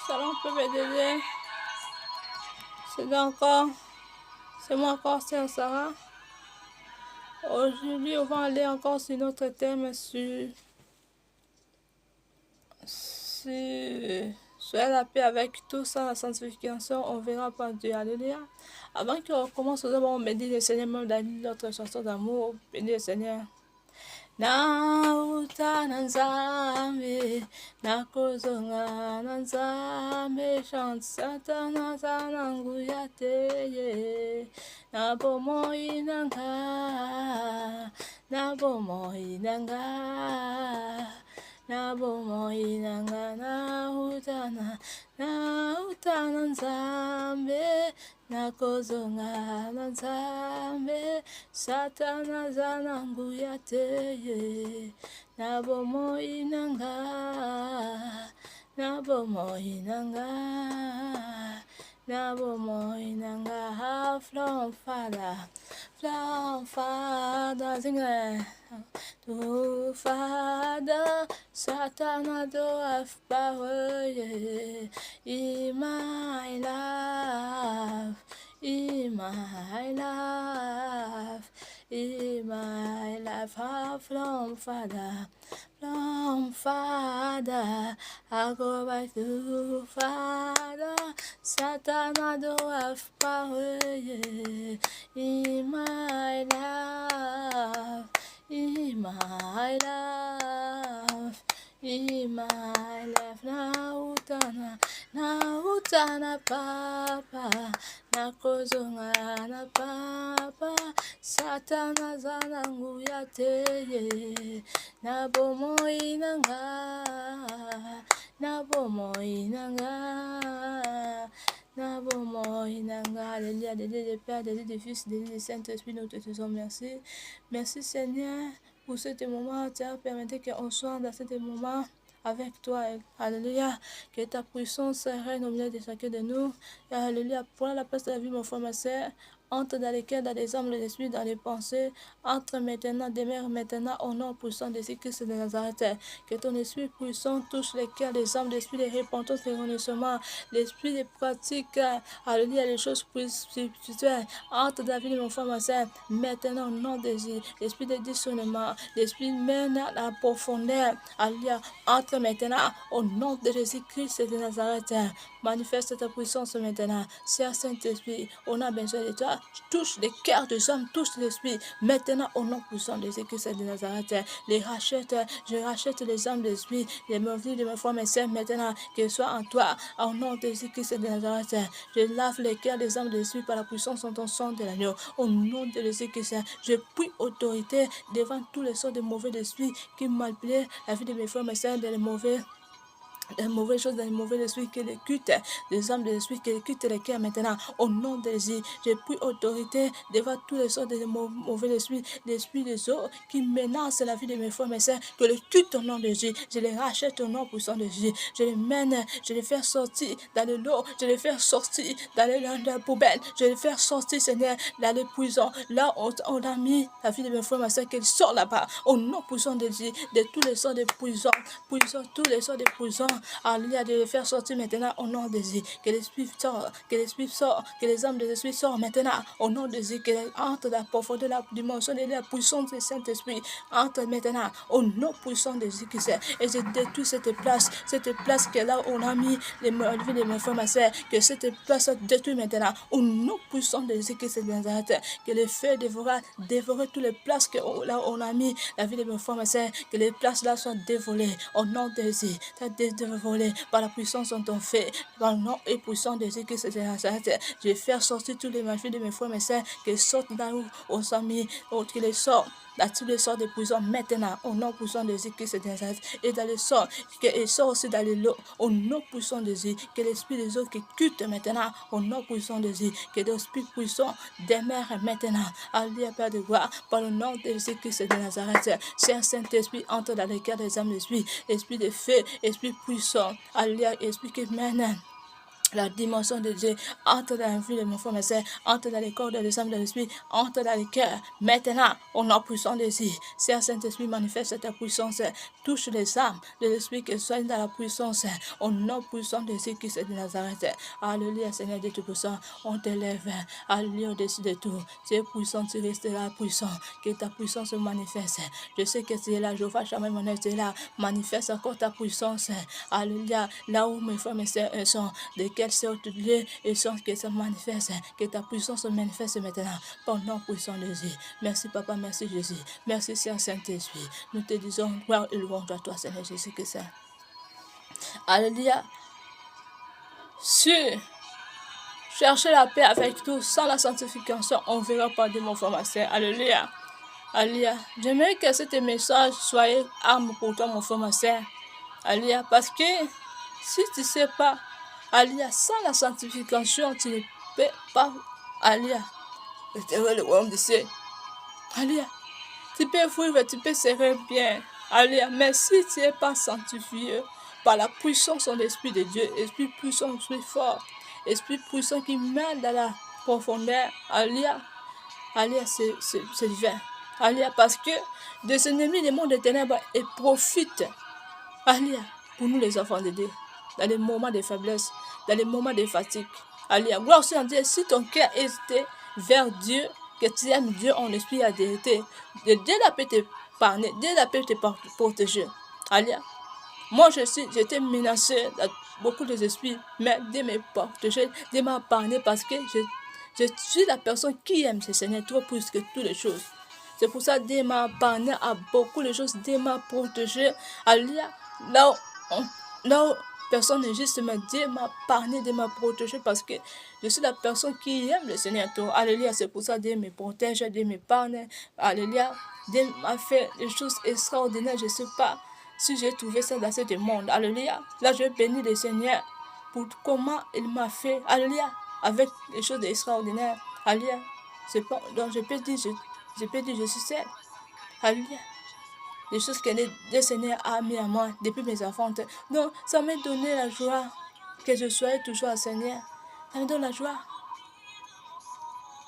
Salam PBDD, c'est moi encore, c'est Sarah. Aujourd'hui, on va aller encore sur notre thème sur la paix avec tout ça, la sanctification, on verra par Dieu, alléluia. Avant qu'on commence, nous allons bénir le Seigneur, même dans notre chanson d'amour, bénir le Seigneur. Nauta nanzame nakozonga nanzame shansata nangu yateye nabomoyi nanga nabomoyi nanga nauta nanzame nakozonga nanzame satana zanangu yateye nabomoyi nanga from Father sing it to Father Satana do have power in my life in my life from Father I go back to Father Satana do have power in my life in my life nautana papa nakozonga na papa satana zanangu yateye nabomoyi nanga alléluia, des dieux, des pères, des dieux, des fils, des dieux, des Saint-Esprit, nous te disons merci. Merci Seigneur pour ce moment, tu as permis qu'on soit dans ce moment avec toi, alléluia, que ta puissance règne au milieu de chacun de nous, et alléluia, prends la place de la vie, mon frère, ma soeur, entre dans les cœurs, dans les âmes, les esprits, dans les pensées, entre maintenant, demeure maintenant, au nom puissant de Jésus-Christ de Nazareth, que ton esprit puissant touche les cœurs, les âmes, l'esprit de repentance, de renaissance, l'esprit de pratique, alléluia, les choses spirituelles, entre dans la vie de mon frère, ma soeur, maintenant, au nom de Jésus, l'esprit de discernement, l'esprit mène à la profondeur, alléluia, entre maintenant, au nom de Jésus-Christ de Nazareth, manifeste ta puissance maintenant, Seigneur Saint-Esprit, on a besoin de toi, touche les cœurs des hommes, touche l'esprit, maintenant au nom puissant de Jésus-Christ de Nazareth, je rachète les âmes, l'esprit, les mauvais de mes frères, mes sœurs, maintenant, qu'ils soient en toi, au nom de Jésus-Christ de Nazareth, je lave les cœurs des âmes, l'esprit par la puissance de ton sang de l'agneau, au nom de Jésus-Christ, je prie autorité devant tous les sortes de mauvais esprits qui manipulent la vie de mes frères, mes sœurs, les mauvaises choses, dans les mauvais esprits qui les cutent, les âmes de l'esprit qui les cutent les cœurs maintenant, au nom de Jésus, j'ai pris autorité devant tous les sortes de mauvais esprits, l'esprit des eaux qui menacent la vie de mes frères, mes sœurs, que les cutent au nom de Jésus, je les rachète au nom puissant de Jésus, je les mène, je les fais sortir dans le lot, je les fais sortir dans la poubelle, je les fais sortir, Seigneur, dans les prisons, là où on a mis la vie de mes frères, mes sœurs, qu'elle sort là-bas, au nom puissant de Jésus, de tous les sortes de prisons, tous les sortes de prisons, alléluia, de les faire sortir maintenant au nom de Jésus, que l'esprit sort, que les âmes de l'esprit sortent maintenant au nom de Jésus, que entre la profondeur, la dimension et la puissance du Saint-Esprit, entre maintenant au nom puissant de Jésus qui sait, et je détruis cette place que là où on a mis les vie de mes frères, ma soeur, que cette place soit détruite maintenant au nom puissant de Jésus qui s'est Nazareth, que le feu dévorer toutes les places que là où on a mis la vie de mes frères, ma soeur, que les places là soient dévolées au nom de Jésus, dévolées par la puissance de ton fait, par le nom et puissant de Jésus qui s'est Nazareth. Je vais faire sortir tous les malfaits de mes frères, mes soeurs, qu'ils sortent dans où on a mis, qu'ils sortent dans tous les sorts de prison maintenant, au nom puissant de Jésus qui se Nazareth, et dans les sorts, qu'ils sortent aussi dans les lots, au nom puissant de Jésus, que l'esprit des autres qui culte maintenant, au nom puissant de Jésus, que l'esprit puissant demeure maintenant, alléluia Père de gloire, par le nom de Jésus qui se Nazareth, c'est un Saint-Esprit entre dans les cœurs des âmes, l'esprit de feu, esprit puissant, alléluia, esprit qui mène La dimension de Dieu entre dans la vie de mon frère, ma soeur, entre dans les corps de l'âme de l'esprit, entre dans les cœurs. Maintenant, au nom puissant de Dieu, Seigneur Saint-Esprit, manifeste ta puissance, touche les âmes de l'esprit qui soignent dans la puissance, au nom puissant de Dieu qui est de Nazareth. Alléluia, Seigneur Dieu Tout-Puissant, on t'élève, alléluia, au-dessus de tout. Tu es puissant, tu resteras puissant, que ta puissance se manifeste. Je sais que tu es là, Jéhovah, jamais mon œuvre, tu es là, manifeste encore ta puissance, alléluia, là où mes frères, mes sœurs sont, de quelle sorte de lieu et sorte que ça manifeste, que ta puissance se manifeste maintenant, pendant puissant de Jésus. Merci Papa, merci Jésus, merci Saint-Esprit. Nous te disons gloire et louange à toi, Seigneur Jésus que c'est. Alléluia. Si chercher la paix avec tous, sans la sanctification, on verra pas de mon frère, ma soeur. Alléluia. Alléluia. J'aimerais que ce message soit arme pour toi, mon frère, ma soeur. Alléluia. Parce que si tu ne sais pas, alléluia, sans la sanctification, tu ne peux pas, alléluia, retirer le royaume de Dieu. Alléluia. Tu peux vivre, tu peux serrer bien. Alléluia. Mais si tu n'es pas sanctifié par la puissance de l'Esprit de Dieu, Esprit puissant, Esprit fort, Esprit puissant qui mène dans la profondeur, alléluia, alléluia, c'est divin. Alléluia, parce que des ennemis des mondes des ténèbres et profitent, alléluia, pour nous les enfants de Dieu, dans les moments de faiblesse, dans les moments de fatigue. Alléluia, gloire aussi en Dieu, si ton cœur est vers Dieu, que tu aimes Dieu en esprit et en vérité, Dieu peut te parler, Dieu peut te protéger. Alléluia. Moi, j'étais menacé dans beaucoup d'esprits, mais Dieu m'a protégé, Dieu m'a parlé parce que je suis la personne qui aime ce Seigneur trop plus que toutes les choses. C'est pour ça que Dieu m'a parlé à beaucoup de choses, Dieu m'a protégé. Alléluia. Là où personne n'est juste, mais Dieu m'a parlé, Dieu m'a protégé parce que je suis la personne qui aime le Seigneur. Alléluia. C'est pour ça que Dieu me protège, Dieu me parle. Alléluia. Dieu m'a fait des choses extraordinaires. Je ne sais pas si j'ai trouvé ça dans ce monde. Alléluia. Là, je bénis le Seigneur pour comment il m'a fait. Alléluia. Avec des choses extraordinaires. Alléluia. Donc, je peux dire, je suis seule. Alléluia. Des choses que le Seigneur a mis à moi depuis mes enfants. Donc, ça m'a donné la joie que je sois toujours au Seigneur. Ça me donne la joie.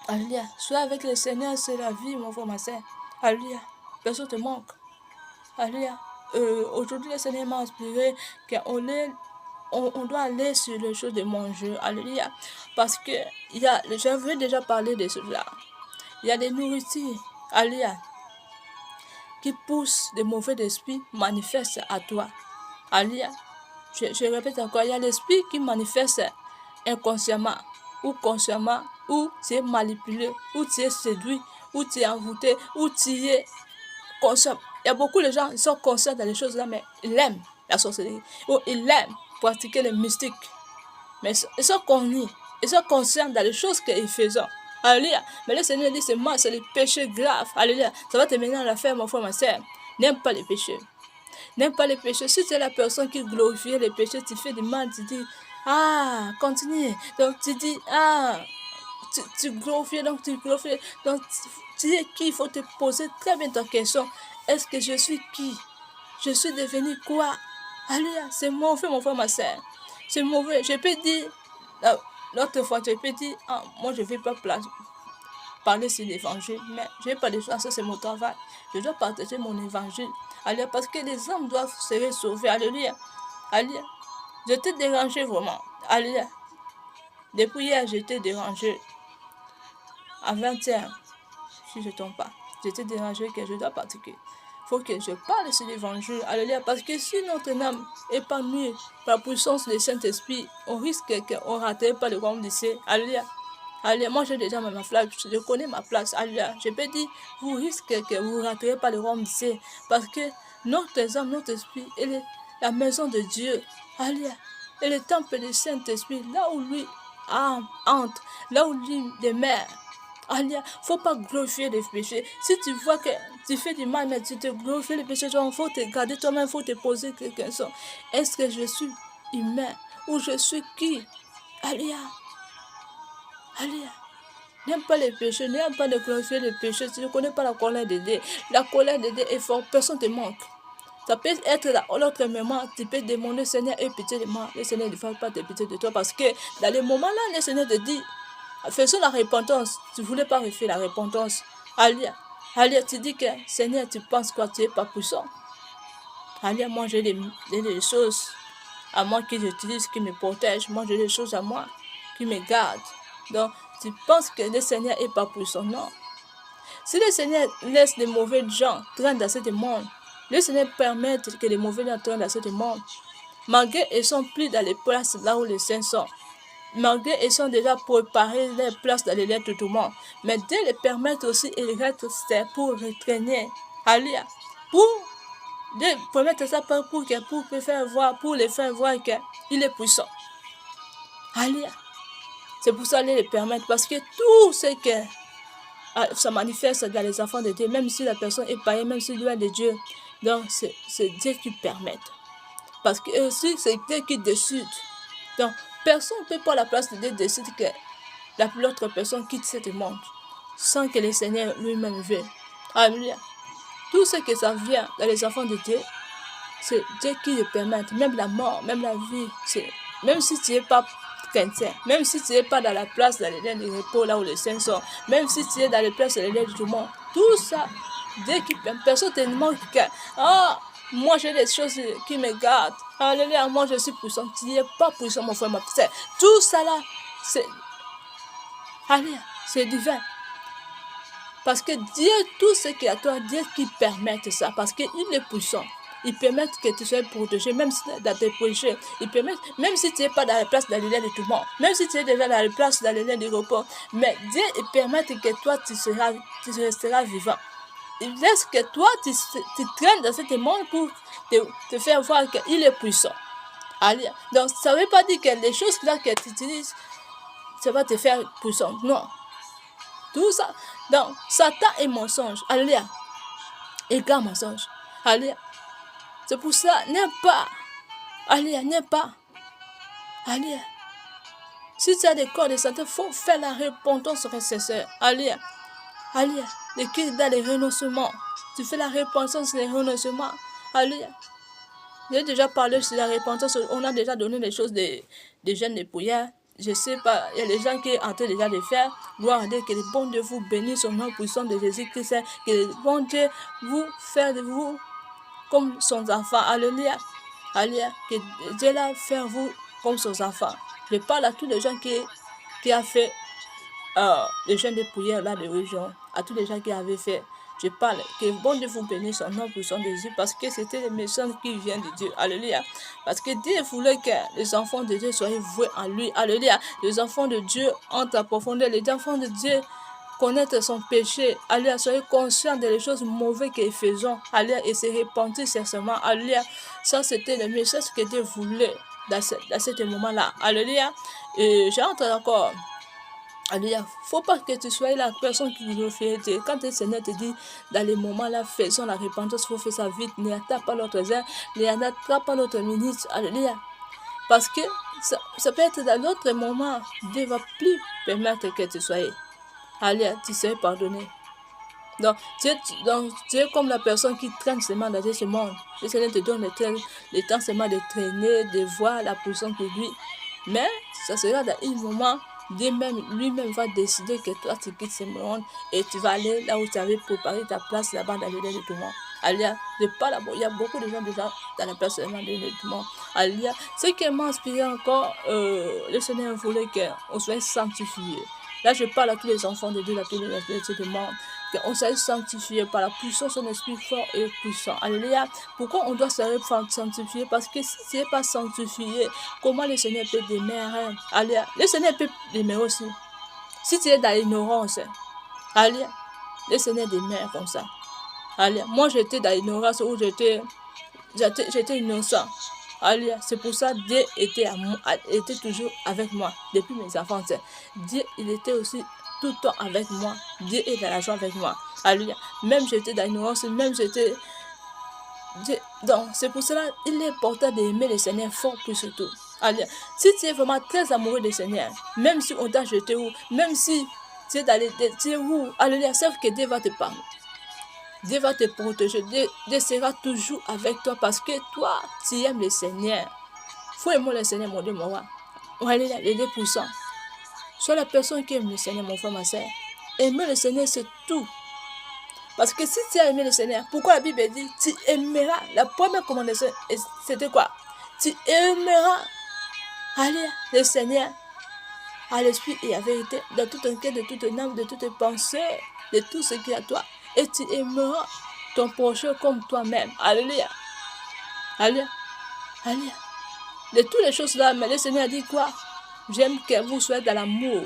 Alléluia. Sois avec le Seigneur, c'est la vie, mon frère, ma soeur. Alléluia. Personne te manque. Alléluia. Aujourd'hui, le Seigneur m'a inspiré qu'on doit aller sur les choses de manger. Alléluia. Parce que j'avais déjà parlé de cela. Il y a des nourritures. Alléluia. Qui poussent des mauvais esprits manifestent à toi. Alléluia. Je répète encore, il y a l'esprit qui manifeste inconsciemment ou consciemment, ou tu es manipulé, ou tu es séduit, ou tu es envoûté, ou tu es conscient. Il y a beaucoup de gens qui sont conscients dans les choses là, mais ils aiment la sorcellerie, ou ils aiment pratiquer les mystiques. Mais ils sont connus, ils sont conscients dans les choses qu'ils font. Alléluia. Mais le Seigneur dit, c'est les péchés graves. Alléluia. Ça va te mener à la faire, mon frère, ma soeur. N'aime pas les péchés. N'aime pas les péchés. Si tu es la personne qui glorifie les péchés, tu fais du mal, tu dis, continue. Donc tu dis, tu glorifies, donc tu glorifies. Donc tu dis qui, il faut te poser très bien ta question. Est-ce que je suis qui? Je suis devenu quoi? Alléluia. C'est mauvais, mon frère, ma soeur. C'est mauvais. Je peux dire, l'autre fois, je peux dire, moi je ne vais pas parler sur l'évangile, mais je ne vais pas le faire, ça c'est mon travail. Je dois partager mon évangile. Alléluia, parce que les hommes doivent se sauver. Alléluia. Alléluia. Je t'ai dérangé vraiment. Alléluia. Depuis hier, je t'ai dérangé. À 20h, si je ne tombe pas, je t'ai dérangé que je dois pratiquer. Il faut que je parle sur l'évangile. Alléluia. Parce que si notre âme est épanouie par la puissance du Saint-Esprit, on risque qu'on ne rate pas le royaume du ciel. Alléluia. Alléluia. Moi, j'ai déjà ma place. Je connais ma place. Alléluia. Je peux dire, vous risquez que vous ne raterez pas le royaume du ciel. Parce que notre âme, notre esprit, elle est la maison de Dieu. Alléluia. Et le temple du Saint-Esprit, là où lui entre, là où lui demeure. Alléluia. Il ne faut pas glorifier les péchés. Si tu vois que tu fais du mal, mais tu te glorifies les péchés, il faut te garder toi-même, il faut te poser quelques questions. Est-ce que je suis humain ou je suis qui? Alléluia. Alléluia. N'aime pas les péchés, n'aime pas de glorifier les péchés. Tu ne connais pas la colère de Dieu. La colère de Dieu est forte, personne ne te manque. Ça peut être là, l'autre moment, tu peux demander, Seigneur, aie pitié de moi. Le Seigneur ne va pas te pitié de toi parce que dans les moments-là, le Seigneur te dit, faisons la repentance. Tu ne voulais pas refaire la repentance. Alléluia, tu dis que, Seigneur, tu penses quoi? Tu n'es pas puissant. Alléluia, moi j'ai des choses à moi que j'utilise, qui me protègent. Moi j'ai des choses à moi qui me gardent. Donc, tu penses que le Seigneur n'est pas puissant? Non. Si le Seigneur laisse les mauvais gens traîner dans ce monde, le Seigneur permet que les mauvais gens traînent dans ce monde, malgré ils sont plus dans les places là où les saints sont, malgré ils sont déjà préparés les places dans les lettres de tout le monde, mais Dieu les permet aussi et les restent pour retraîner. Alléluia. Pour Dieu permet ça pour les faire voir qu'il est puissant. Alléluia. C'est pour ça qu'il les permet, parce que tout ce que ça manifeste dans les enfants de Dieu, même si la personne est païenne, même si loin de Dieu. Donc, c'est Dieu qui permet. Parce que aussi, c'est Dieu qui décide. Donc, personne ne peut pas la place de Dieu décide que l'autre personne quitte ce monde sans que le Seigneur lui-même veut. Alléluia. Tout ce que ça vient dans les enfants de Dieu, c'est Dieu qui le permet. Même la mort, même la vie, même si tu n'es pas chrétien, même si tu n'es pas dans la place dans les liens de repos là où les saints sont, même si tu es dans les places dans les liens de tout le monde, tout ça, Dieu qui permet. Personne ne te demande que moi j'ai des choses qui me gardent. Alléluia, moi je suis puissant. Tu n'es pas puissant, mon frère, ma soeur. Tout ça là, c'est divin. Parce que Dieu, tout ce qui est à toi, Dieu qui permet ça, parce qu'il est puissant. Il permet que tu sois protégé, même si dans tes péchés. Il permet, même si tu n'es pas dans la place dans les liens de tout le monde, même si tu es déjà dans la place dans les liens de repos, mais Dieu il permet que toi, tu resteras vivant. Il laisse que toi, tu traînes dans ce monde pour te faire voir qu'il est puissant. Allez. Donc, ça ne veut pas dire que les choses là que tu utilises, ça va te faire puissant. Non. Tout ça. Donc, Satan est mensonge. Alléluia. Et grand mensonge. Alléluia. C'est pour ça, n'aime pas. Alléluia, n'aime pas. Alléluia. Si tu as des corps de santé, il faut faire la repentance, frère et sœurs. Alléluia. Alléluia. Les cris dans les renoncements. Tu fais la repentance et les renoncements. Alléluia. J'ai déjà parlé sur la repentance. On a déjà donné les choses des jeunes de prière. Je ne sais pas, il y a des gens qui sont en train déjà de faire. Gloire à Dieu, que le bon Dieu vous bénisse au nom puissant de Jésus-Christ. Que le bon Dieu vous fasse de vous comme son enfant. Alléluia. Alléluia. Que Dieu l'a fait vous comme son enfant. Je parle à tous les gens qui a fait les jeunes de prière là de religion. À tous les gens qui avaient fait. Je parle, que bon Dieu vous bénisse en nom puissant de Jésus, parce que c'était le message qui vient de Dieu. Alléluia. Parce que Dieu voulait que les enfants de Dieu soient voués en lui. Alléluia. Les enfants de Dieu entrent à profondeur. Les enfants de Dieu connaissent son péché. Alléluia. Soyez conscients des choses mauvaises qu'ils faisaient. Alléluia. Et se repentir sincèrement. Alléluia. Ça, c'était le message que Dieu voulait dans ce moment-là. Alléluia. Et j'entre encore. Alléluia. Il ne faut pas que tu sois la personne qui le fait. Quand le Seigneur te dit, dans les moments-là, faisons la repentance, il faut faire ça vite. N'attends pas notre heure, n'attends pas notre minute. Alléluia. Parce que ça peut être dans d'autres moments, Dieu ne va plus permettre que tu sois. Alléluia, tu seras pardonné. Donc, tu es comme la personne qui traîne seulement dans ce monde. Le Seigneur te donne le temps seulement de traîner, de voir la puissance de lui. Mais ça sera dans un moment. Dieu lui-même va décider que toi tu quittes ce monde et tu vas aller là où tu avais préparé ta place là-bas dans le lieu de tout le monde. Alléluia. Il y a beaucoup de gens déjà dans la place dans le lieu de tout le monde. Alléluia. Ce qui m'a inspiré encore, le Seigneur voulait qu'on soit sanctifiés. Là, je parle à tous les enfants de Dieu, à tous les enfants de monde, qu'on soit sanctifiés par la puissance de son esprit fort et puissant. Alléluia. Pourquoi on doit se sanctifier? Parce que si tu n'es pas sanctifié, comment le Seigneur peut démarrer? Alléluia. Le Seigneur peut démarrer aussi. Si tu es dans l'ignorance, alléluia, le Seigneur démarre comme ça. Alléluia. Moi, j'étais dans l'ignorance où j'étais innocent. Alléluia. C'est pour ça que Dieu était toujours avec moi depuis mes enfants. Dieu, il était aussi tout le temps avec moi. Dieu est dans la joie avec moi. Alléluia. Même j'étais dans l'ignorance, même j'étais... Donc, c'est pour cela qu'il est important d'aimer le Seigneur fort plus surtout. Alléluia. Si tu es vraiment très amoureux du Seigneur, même si on t'a jeté où, même si tu es dans les... Tu es où, alléluia, sauf que Dieu va te parler. Dieu va te protéger. Dieu sera toujours avec toi parce que toi, tu aimes le Seigneur. Il faut aimer le Seigneur, mon Dieu, mon roi. Alléluia, les deux puissants. Sois la personne qui aime le Seigneur, mon frère, ma soeur. Aimer le Seigneur, c'est tout. Parce que si tu as aimé le Seigneur, pourquoi la Bible dit, tu aimeras. La première commandation, c'était quoi? Tu aimeras, allez, le Seigneur, à l'esprit et à vérité, de tout ton cœur, de toute ton âme, de toutes tes pensées, de tout ce qui est à toi. Et tu aimeras ton prochain comme toi-même. Alléluia. Alléluia. Alléluia. De toutes les choses là, mais le Seigneur dit quoi? J'aime que vous soyez dans l'amour.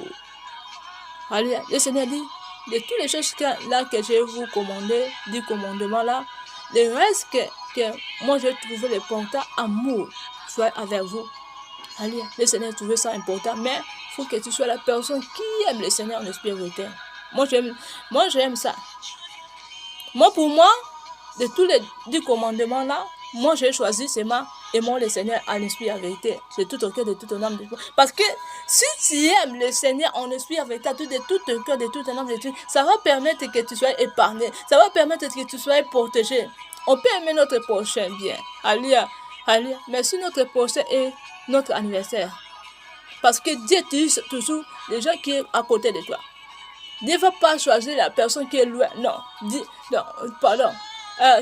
Alléluia. Le Seigneur dit, de toutes les choses là que je vais vous commander, du commandement là, le reste que moi j'ai trouvé l'important, amour, soit avec vous. Alléluia. Le Seigneur a trouvé ça important, mais il faut que tu sois la personne qui aime le Seigneur en esprit vérité. Moi j'aime ça. Moi pour moi, de tous les 10 commandements là, moi j'ai choisi seulement aimons le Seigneur en esprit et en vérité, de tout ton cœur, de toute ton âme. Parce que si tu aimes le Seigneur en esprit et en vérité, de tout ton cœur, de toute ton âme, ça va permettre que tu sois épargné, ça va permettre que tu sois protégé. On peut aimer notre prochain bien. Alléluia. Alléluia. Mais si notre prochain est notre anniversaire, parce que Dieu utilise toujours les gens qui sont à côté de toi. Dieu ne va pas choisir la personne qui est loin. Non, pardon.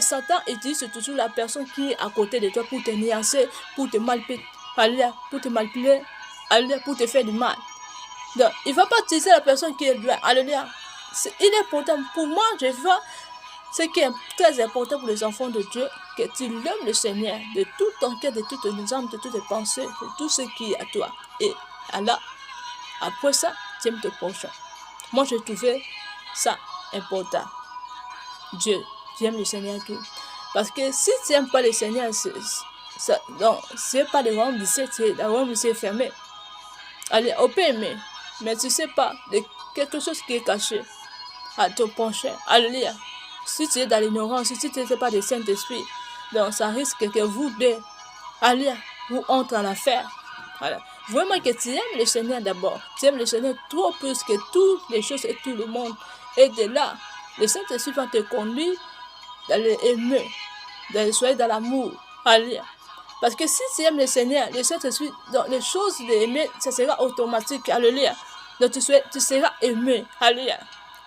Satan utilise toujours la personne qui est à côté de toi pour te nuancer, pour te manipuler, pour te manipuler, pour te faire du mal. Donc, il ne va pas utiliser la personne qui est loin. Alléluia. Il est important. Pour moi, je vois ce qui est très important pour les enfants de Dieu, que tu aimes le Seigneur de tout ton cœur, de toutes tes âmes, de toutes tes pensées, de tout ce qui est à toi. Et alors, après ça, tu aimes ton prochain. Moi, j'ai trouvé ça important. Dieu, tu aimes le Seigneur tout. Parce que si tu n'aimes pas le Seigneur, c'est pas le royaume du ciel, c'est le royaume du ciel fermé. Allez, on peut aimer, mais tu ne sais pas de quelque chose qui est caché à ton prochain. Alléluia. Si tu es dans l'ignorance, si tu n'es pas de Saint-Esprit, donc ça risque que vous deux, alléluia, vous entrez en affaire. Voilà. Vraiment que tu aimes le Seigneur d'abord. Tu aimes le Seigneur trop plus que toutes les choses et tout le monde. Et de là, le Saint-Esprit va te conduire dans l'aimer, dans le soyez dans l'amour. Alléluia. Parce que si tu aimes le Seigneur, le Saint-Esprit, donc les choses d'aimer, ça sera automatique. Alléluia. Donc tu seras aimé. Alléluia.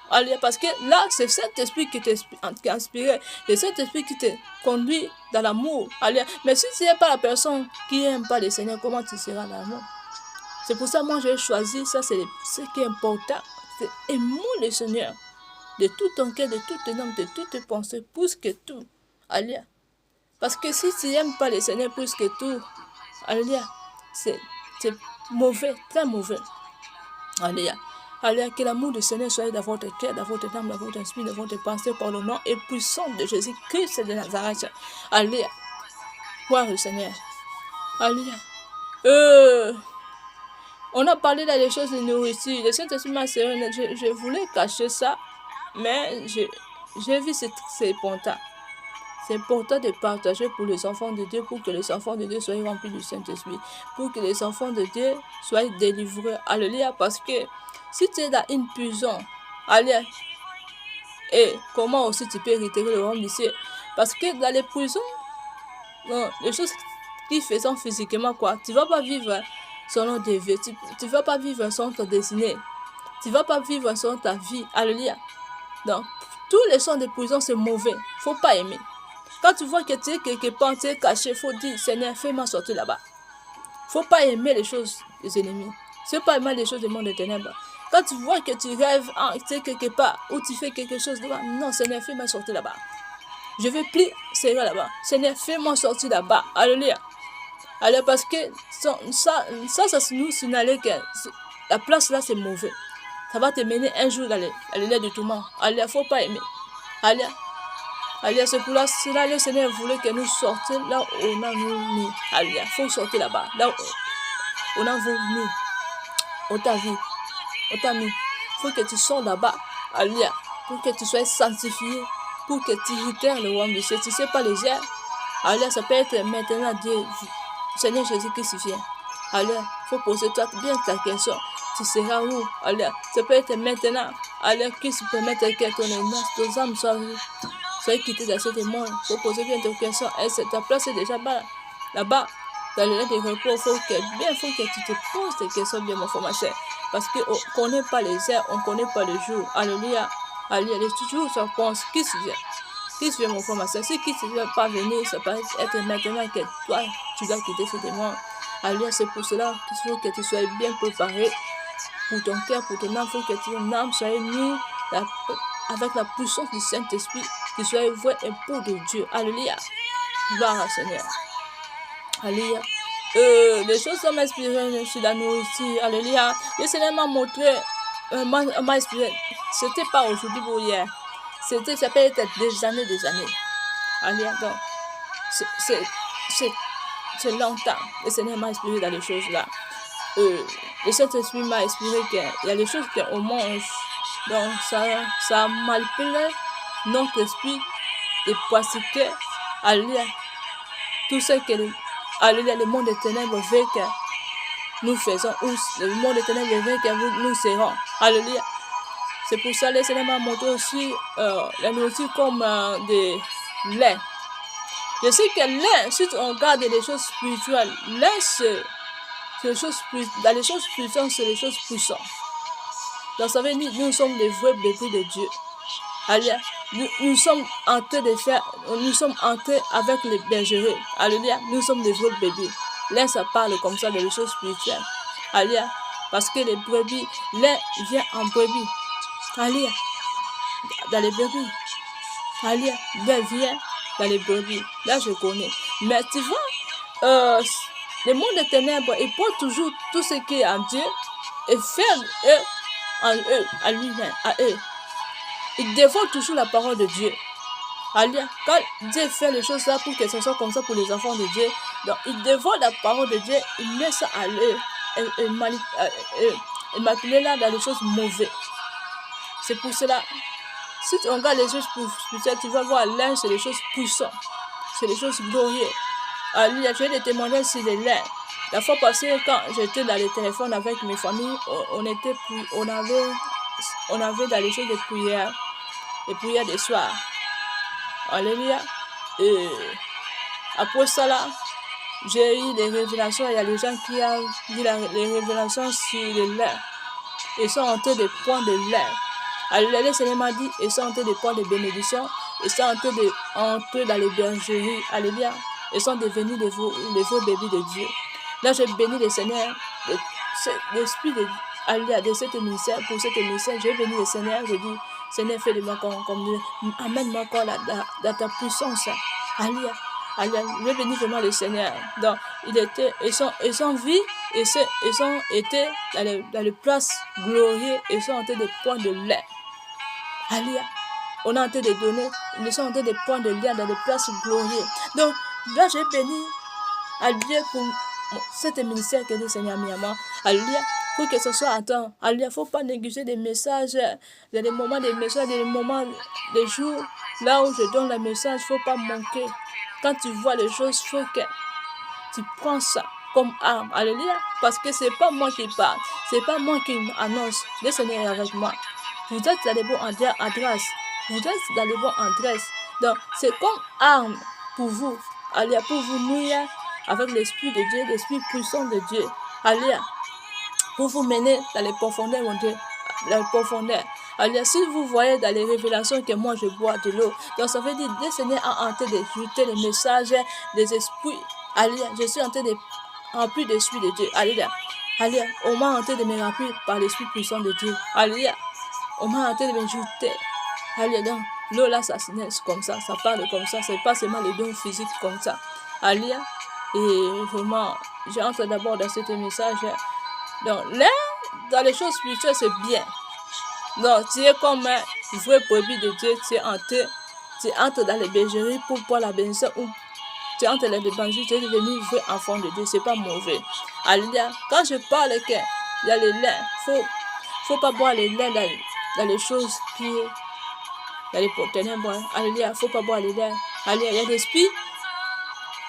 Alléluia. Parce que là, c'est le Saint-Esprit qui t'a inspiré. Le Saint-Esprit qui te conduit dans l'amour. Alléluia. Mais si tu n'es pas la personne qui n'aime pas le Seigneur, comment tu seras dans l'amour? C'est pour ça que moi j'ai choisi ça, c'est ce qui est important. C'est aimer le Seigneur de tout ton cœur, de toute ton âme, de toutes tes pensées, plus que tout. Alléluia. Parce que si tu n'aimes pas le Seigneur plus que tout, alléluia, c'est mauvais, très mauvais. Alléluia. Alléluia, que l'amour du Seigneur soit dans votre cœur, dans votre âme, dans votre esprit, dans votre pensée, par le nom et puissant de Jésus-Christ de Nazareth. Alléluia. Gloire au Seigneur. Alléluia. On a parlé dans les choses de nourriture. Le Saint-Esprit m'a serré. Je voulais cacher ça, mais j'ai vu c'est important. C'est important de partager pour les enfants de Dieu, pour que les enfants de Dieu soient remplis du Saint-Esprit, pour que les enfants de Dieu soient délivrés. Alléluia, parce que si tu es dans une prison, alléluia, et comment aussi tu peux réitérer le royaume du ciel? Parce que dans les prisons, non, les choses qui font physiquement, quoi, tu ne vas pas vivre selon tes vies, tu ne vas pas vivre selon ton destinée, tu ne vas pas vivre selon ta vie. Alléluia. Donc, tous les sons de prison, c'est mauvais, il ne faut pas aimer. Quand tu vois que tu es quelque part, tu es caché, il faut dire, Seigneur, fais-moi sortir là-bas. Il ne faut pas aimer les choses des ennemis. Ce n'est pas aimer les choses du monde des ténèbres. Quand tu vois que tu rêves, tu es quelque part, ou tu fais quelque chose là-bas, non, Seigneur, fais-moi sortir là-bas. Je ne veux plus serrer là-bas. Seigneur, fais-moi sortir là-bas. Alléluia. Alors, parce que ça nous signale que la place là, c'est mauvais. Ça va te mener un jour dans les lèvres de tout le monde. Alléluia, il ne faut pas aimer. Alléluia. Alléluia, c'est pour cela le Seigneur voulait que nous sortions là où on a nous mis. Alléluia, il faut sortir là-bas. Là où on a vous mis. On t'a vu. On t'a mis. Il faut que tu sors là-bas. Alléluia. Pour que tu sois sanctifié. Pour que tu réitères le royaume de Dieu. Tu ne sais pas les airs. Alléluia, ça peut être maintenant Dieu. Seigneur Jésus-Christ vient. Alléluia, il faut poser toi bien ta question. Tu seras où? Alléluia, ça peut être maintenant. Alléluia, Christ permet que ton âme soit soyez quitté dans ce monde. Il faut poser bien tes questions. Est-ce que ta place est déjà là-bas? Dans le lieu de repos, il faut que tu te poses des questions bien, mon frère, ma soeur. Parce qu'on ne connaît pas les heures, on ne connaît pas le jour. Alléluia. Alléluia. Les jours, ça pense. Qui se vient? Qui se vient, mon frère, ma soeur? Si qui ne vient pas venir, ça peut être maintenant que toi, tu dois quitter ce démon. Alléluia. C'est pour cela qu'il faut que tu sois bien préparé pour ton cœur, pour ton âme. Il faut que ton âme soit unie avec la puissance du Saint-Esprit, qui soit vrai et pour de Dieu. Alléluia. Gloire au Seigneur. Alléluia. Les choses sont inspirées sur la nourriture. Alléluia. Le Seigneur m'a montré, m'a inspiré. C'était pas aujourd'hui pour hier. Ça peut être des années. Alléluia. Donc, c'est longtemps. Le Seigneur m'a inspiré dans les choses là. Le Saint-Esprit m'a inspiré qu'il y a des choses qu'on mange. Donc, ça manipule notre esprit et parce que, alléluia, tout ce que alléluia, le monde des ténèbres veut que nous faisons, ou le monde des ténèbres veut que nous serons. Alléluia. C'est pour ça que le Seigneur m'a montré aussi la nourriture comme des laits. Je sais que lait, si on regarde les choses spirituelles, lait, c'est les choses spirituelles. Dans les choses spirituelles, c'est les choses puissantes. Donc ça veut dire nous sommes des vrais bébés de Dieu. Alléluia. Nous sommes entrés de faire, nous sommes entrés avec les bergeries. Alléluia. Nous sommes des vrais bébés. Là, ça parle comme ça des choses spirituelles. Alléluia. Parce que les brebis, lait vient en brebis. Alléluia. Dans les brebis. Alléluia. Lait vient dans les brebis. Là, je connais. Mais tu vois, le monde des ténèbres, il porte toujours tout ce qui est en Dieu et fait en eux, à lui-même, à eux. Il dévore toujours la parole de Dieu. Alléluia. Quand Dieu fait les choses là pour que ce soit comme ça pour les enfants de Dieu, donc il dévore la parole de Dieu, il met ça à eux et manipule là dans les choses mauvaises. C'est pour cela, si tu regardes les choses spirituelles, tu vas voir l'un, c'est les choses puissantes, c'est les choses glorieuses. Alléluia. J'ai des témoignages sur les lèvres. La fois passée, quand j'étais dans les téléphones avec mes familles, on avait dans les choses de prière, les prières des soirs. Alléluia. Et après ça là, j'ai eu des révélations. Il y a des gens qui ont dit les révélations sur les lèvres. Ils sont en train de prendre de lèvres. Alléluia. Le Seigneur m'a dit, ils sont en train de prendre des bénédictions. Ils sont en train d'entrer dans les bergeries. Alléluia. Ils sont devenus des vrais bébés de Dieu. Là, je bénis le Seigneur, l'esprit de Alléluia, de cet ministère, pour cet ministère. Je bénis le Seigneur. Je dis, Seigneur, fais de moi comme Dieu. Amène-moi encore dans ta puissance. Alléluia. Alléluia. Je bénis vraiment le Seigneur. Donc, ils sont vus, ils étaient dans les places glorieuses, ils sont en train de prendre de l'air. Alléluia. On est en train de donner, ils sont en train de prendre de l'air dans les places glorieuses. Donc, là, j'ai béni à Dieu pour cet ministère que le Seigneur a mis à moi. Alléluia. Il faut que ce soit à temps. Alléluia. Il ne faut pas négliger des messages, des moments des messages, des moments, des jours, là où je donne le message, il ne faut pas manquer. Quand tu vois les choses, il faut que tu prends ça comme arme. Alléluia. Parce que ce n'est pas moi qui parle. Ce n'est pas moi qui annonce. Le Seigneur est avec moi. Vous êtes dans les bons adresses. Vous êtes dans les bons adresses. Donc, c'est comme arme pour vous. Alléluia. Pour vous nourrir avec l'Esprit de Dieu, l'Esprit puissant de Dieu. Alléluia. Pour vous mener dans les profondeurs, mon Dieu. Dans les profondeurs. Alléluia. Si vous voyez dans les révélations que moi je bois de l'eau, donc ça veut dire que le Seigneur a en train de jeter les messages des esprits. Alléluia. Je suis en train de remplir l'Esprit de Dieu. Alléluia. Alléluia. On m'a en train de me remplir par l'Esprit puissant de Dieu. Alléluia. On m'a en train de me jeter. Alléluia. Donc, l'eau là, ça se naît comme ça. Ça parle comme ça. C'est pas seulement les dons physiques comme ça. Alléluia. Et vraiment, j'entre d'abord dans ce message. Donc là, dans les choses spirituelles, c'est bien. Donc, tu es comme un vrai brebis de Dieu. Tu entres dans les bergeries pour boire la bénédiction. Ou tu entres dans les bergeries, tu es devenu vrai enfant de Dieu. C'est pas mauvais. Alléluia. Quand je parle qu'il y a les laits, faut pas boire les laits dans les choses qui dans les ténèbres. Alléluia. Faut pas boire les laits. Alléluia. Il y a des esprits.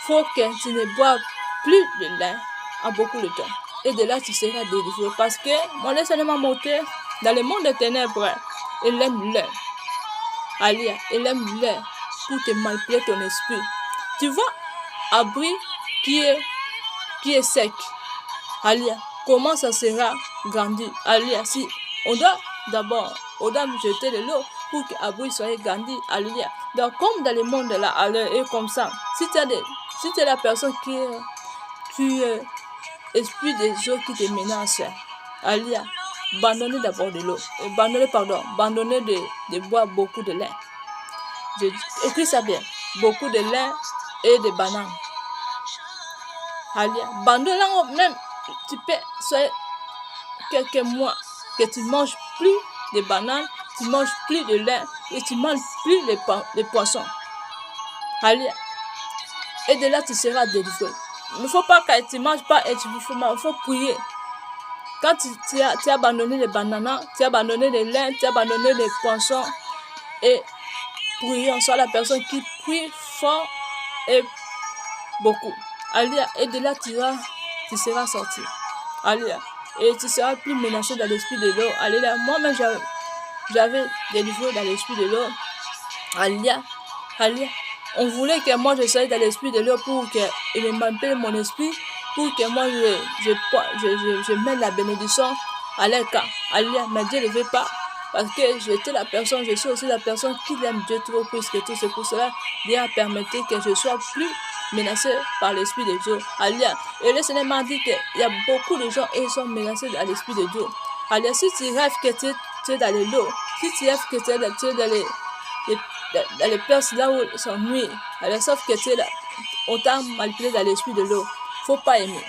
Faut que tu ne bois plus de lait en beaucoup de temps. Et de là, tu seras délivré. Parce que mon Seigneur m'a montré dans le monde des ténèbres, il aime l'air. Alléluia. Il aime l'air. pour te manipuler ton esprit. Tu vois, abri qui est sec. Alléluia. Comment ça sera grandi? Alléluia. Si on doit d'abord, jeter de l'eau pour que l'abri soit grandi. Alléluia. Donc, comme dans le monde là, alléluia, et comme ça, si tu es la personne qui esprit des eaux qui te menace, alléluia, abandonnez d'abord de l'eau. Abandonnez de boire beaucoup de lait. Écris ça bien. Beaucoup de lait et de bananes. Alléluia. Abandonne même. Tu peux faire quelques mois que tu ne manges plus de bananes, tu ne manges plus de lait et tu ne manges plus de poissons. Alléluia. Et de là, tu seras délivré. Il ne faut pas que tu ne manges pas et il faut prier. Quand tu as abandonné les bananes, tu as abandonné les lait, tu as abandonné les poissons et prier, on soit la personne qui prie fort et beaucoup. Alléluia. Et de là, tu seras sorti. Alléluia. Et tu seras plus menacé dans l'esprit de l'eau. Alléluia. Moi-même, j'avais délivré dans l'esprit de l'eau. Alléluia. Alléluia. On voulait que moi je sois dans l'esprit de l'eau pour qu'il me manipule mon esprit, pour que moi je mette la bénédiction à leur cas. Alléluia. Mais Dieu ne veut pas. Parce que je suis aussi la personne qui aime Dieu trop plus que tout. C'est pour cela Dieu a permis que je sois plus menacé par l'esprit de Dieu. Alléluia. Et le Seigneur m'a dit qu'il y a beaucoup de gens et ils sont menacés dans l'esprit de Dieu. Alléluia. Si tu rêves que tu es dans l'eau, si tu rêves que tu es dans les places là où ils sont nuits, alors sauf que tu es là, on t'a manipulé dans l'esprit de l'eau. Faut pas aimer.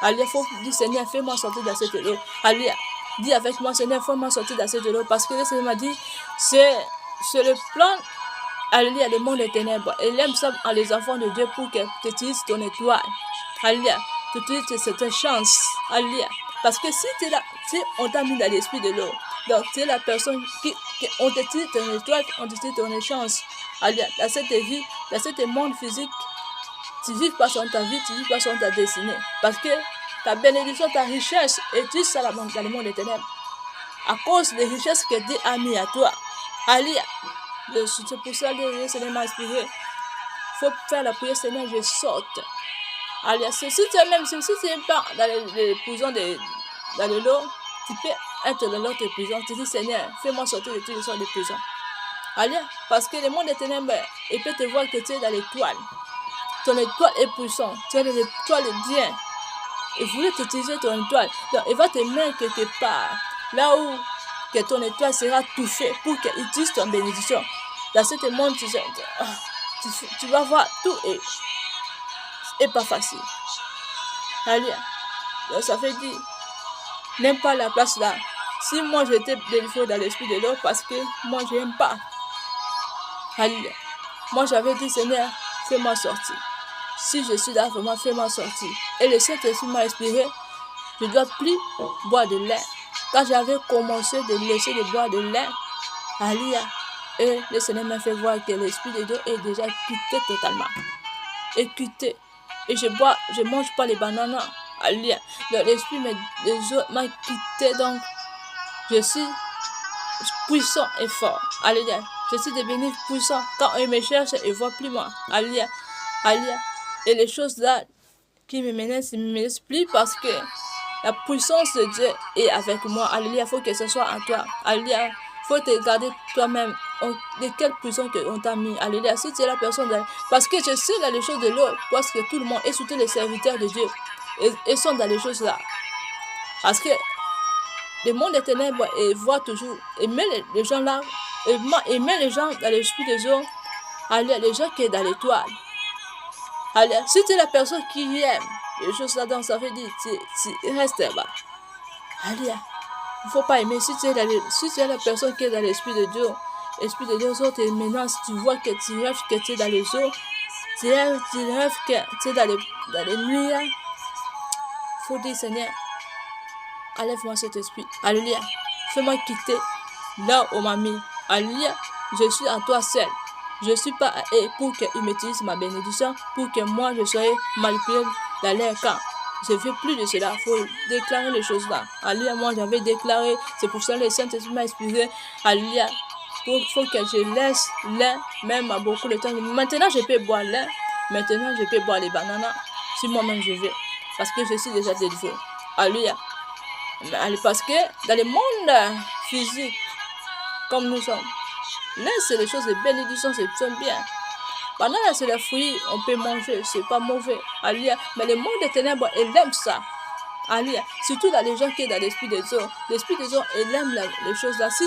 Alléluia. Faut dire Seigneur, fais-moi sortir de cette eau. Alléluia. Dis avec moi, Seigneur, fais-moi sortir de cette eau. Parce que le Seigneur m'a dit, c'est le plan. Alléluia, le monde des ténèbres. Et il aime ça en les enfants de Dieu pour que tu utilises ton étoile. Alléluia. Tu utilises cette chance. Alléluia. Parce que si tu es là, on t'a mis dans l'esprit de l'eau. Donc, tu es la personne on t'utilise ton étoile, on t'utilise ton chance. Alléluia. Dans cette vie, dans ce monde physique, tu ne vis pas sur ta vie, tu ne vis pas sur ta destinée. Parce que ta bénédiction, ta richesse, et tu ça dans le monde des ténèbres. À cause des richesses que Dieu a mis à toi. Alléluia. C'est pour ça que le Seigneur m'a inspiré. Il faut faire la prière, Seigneur, je sorte. Alléluia. Si tu n'es pas dans les prisons dans l'eau, tu peux être dans l'autre prison. Tu dis, Seigneur, fais-moi sortir de toutes les sortes de prisons. Alléluia. Parce que le monde des ténèbres, il peut te voir que tu es dans l'étoile. Ton étoile est puissante. Tu es dans l'étoile bien. Il voulait t'utiliser ton étoile. Donc, il va te mettre quelque part. Là où que ton étoile sera touchée pour qu'il utilise ton bénédiction. Dans ce monde, tu vas voir tout et pas facile. Alléluia. Donc, ça fait dire, n'aime pas la place là. Si moi j'étais délivré dans l'esprit de l'eau, parce que moi je n'aime pas. Alléluia. Moi j'avais dit, Seigneur, fais-moi sortir. Si je suis là, vraiment, fais-moi sortir. Et le Saint-Esprit m'a inspiré. Je ne dois plus boire de lait. Quand j'avais commencé de laisser de boire de lait, alléluia, et le Seigneur m'a fait voir que l'esprit de Dieu est déjà quitté totalement. Et quitté. Et je mange pas les bananes. Alléluia. Donc l'esprit m'a quitté. Donc je suis puissant et fort. Alléluia. Je suis devenu puissant. Quand il me cherche, il ne voit plus moi. Alléluia. Alléluia. Et les choses là qui me menacent, ne me menacent plus parce que la puissance de Dieu est avec moi. Alléluia. Il faut que ce soit en toi. Alléluia. Il faut te garder toi-même. De quelle prison on t'a mis. Alléluia. Si tu es la personne parce que je sais dans les choses de l'eau, parce que tout le monde, et surtout les serviteurs de Dieu, et sont dans les choses là. Parce que le monde des ténèbres voit toujours, aimer les gens là, aimer les gens dans l'esprit des hommes. Alléluia. Les gens qui sont dans l'étoile. Alléluia. Si tu es la personne qui aime les choses là, donc ça veut dire tu restes là-bas. Alléluia. Il ne faut pas aimer. Si tu es la personne qui est dans l'esprit de Dieu, l'esprit de Dieu te menace, tu vois que tu rêves que tu es dans les eaux, tu rêves que tu es dans les nuits. Il faut dire, Seigneur, enlève-moi cet esprit. Alléluia. Fais-moi quitter là où on m'a mis. Alléluia. Je suis en toi seul. Je ne suis pas pour qu'il m'utilise ma bénédiction, pour que moi je sois manipulé dans leur camp. Je ne veux plus de cela. Il faut déclarer les choses là. Alléluia. Moi j'avais déclaré. C'est pour ça que le Saint-Esprit m'a inspiré. Alléluia. faut que je laisse lait, même à beaucoup de temps. Maintenant, je peux boire lait. Maintenant, je peux boire les bananes si moi-même je veux. Parce que je suis déjà délivré. Alléluia. Parce que dans le monde physique, comme nous sommes, lait, c'est les choses de bénédiction, c'est bien. Banane, c'est les fruits, on peut manger, c'est pas mauvais. Alléluia. Mais le monde des ténèbres, il aime ça. Alléluia. Surtout dans les gens qui sont dans l'esprit des eaux. L'esprit des eaux, il aime les choses là. Si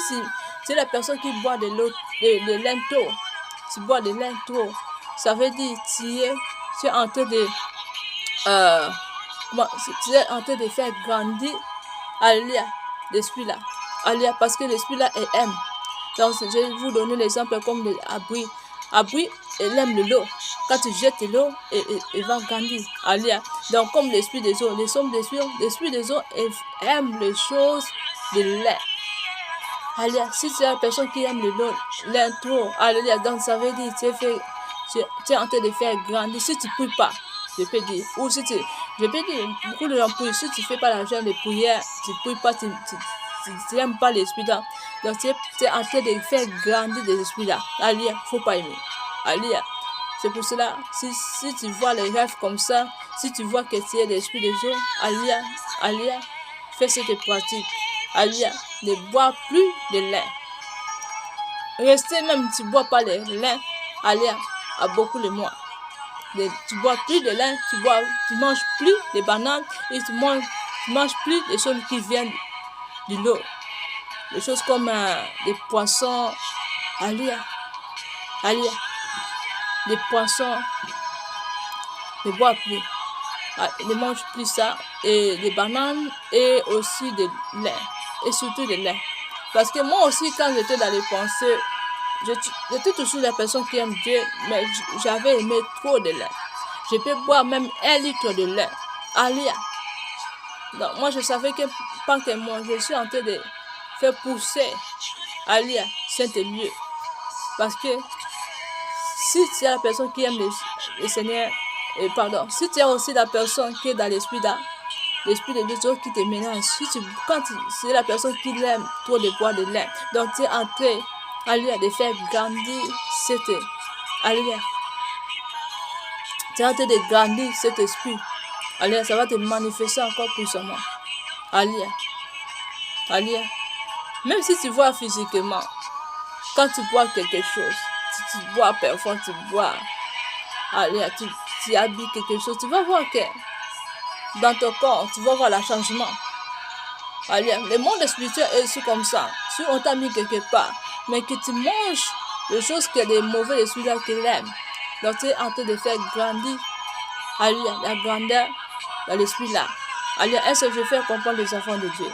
c'est la personne qui boit de l'eau, de lait trop, tu bois de lait trop, ça veut dire tu es en train de tu es en train de faire grandir, alléluia, l'esprit là. Alléluia, parce que l'esprit là, il aime. Donc, je vais vous donner l'exemple comme l'abri. Abri, il aime l'eau. Quand tu jettes l'eau, il va grandir. Alléluia. Donc, comme l'esprit des eaux, l'esprit des eaux aime les choses de lait. Alléluia. Si tu es une personne qui aime lait trop, alléluia, donc ça veut dire que tu es en train de faire grandir. Si tu ne pries pas, je peux dire, ou si tu, je peux dire, beaucoup de gens prient, si tu ne fais pas l'argent de prière, tu ne pries pas, tu n'aimes pas l'esprit là. Donc tu es en train de faire grandir des esprits là. Alléluia, il ne faut pas aimer. Alléluia. C'est pour cela, si tu vois les rêves comme ça, si tu vois que tu es l'esprit des eaux, alléluia, alléluia, fais cette pratique. Alléluia, ne bois plus de lait. Restez même, tu ne bois pas le lait, alléluia, à beaucoup de mois. Tu bois plus de lait, tu manges plus de bananes et tu manges plus des choses qui viennent de l'eau. Des choses comme des poissons, alléluia, alléluia, des poissons, ne bois plus, ne mange plus ça, et des bananes et aussi de lait, et surtout de lait. Parce que moi aussi, quand j'étais dans les pensées, j'étais toujours la personne qui aime Dieu, mais j'avais aimé trop de lait. Je peux boire même 1 litre de lait. Alléluia. Donc, moi, je savais que pas que moi, je suis en train de faire pousser, alléluia, Saint-Lieu. Parce que si tu es la personne qui aime le Seigneur, si tu es aussi la personne qui est dans l'esprit de Dieu qui te mélange, quand tu es la personne qui aime trop de boire de lait, donc tu es en train, alléluia, de faire grandir alléluia. Tu es en train de grandir cet esprit. Alléluia, ça va te manifester encore puissamment. Alléluia. Alléluia. Même si tu vois physiquement, quand tu bois quelque chose, si tu bois parfois, tu bois, alléluia, tu habilles quelque chose, tu vas voir que dans ton corps, tu vas voir le changement. Alléluia. Le monde spirituel est comme ça. Si on t'a mis quelque part, mais que tu manges les choses que les mauvais esprits là qui l'aiment, donc tu es en train de faire grandir, alléluia, la grandeur dans l'esprit là. Alléluia, est-ce que je fais comprendre les enfants de Dieu?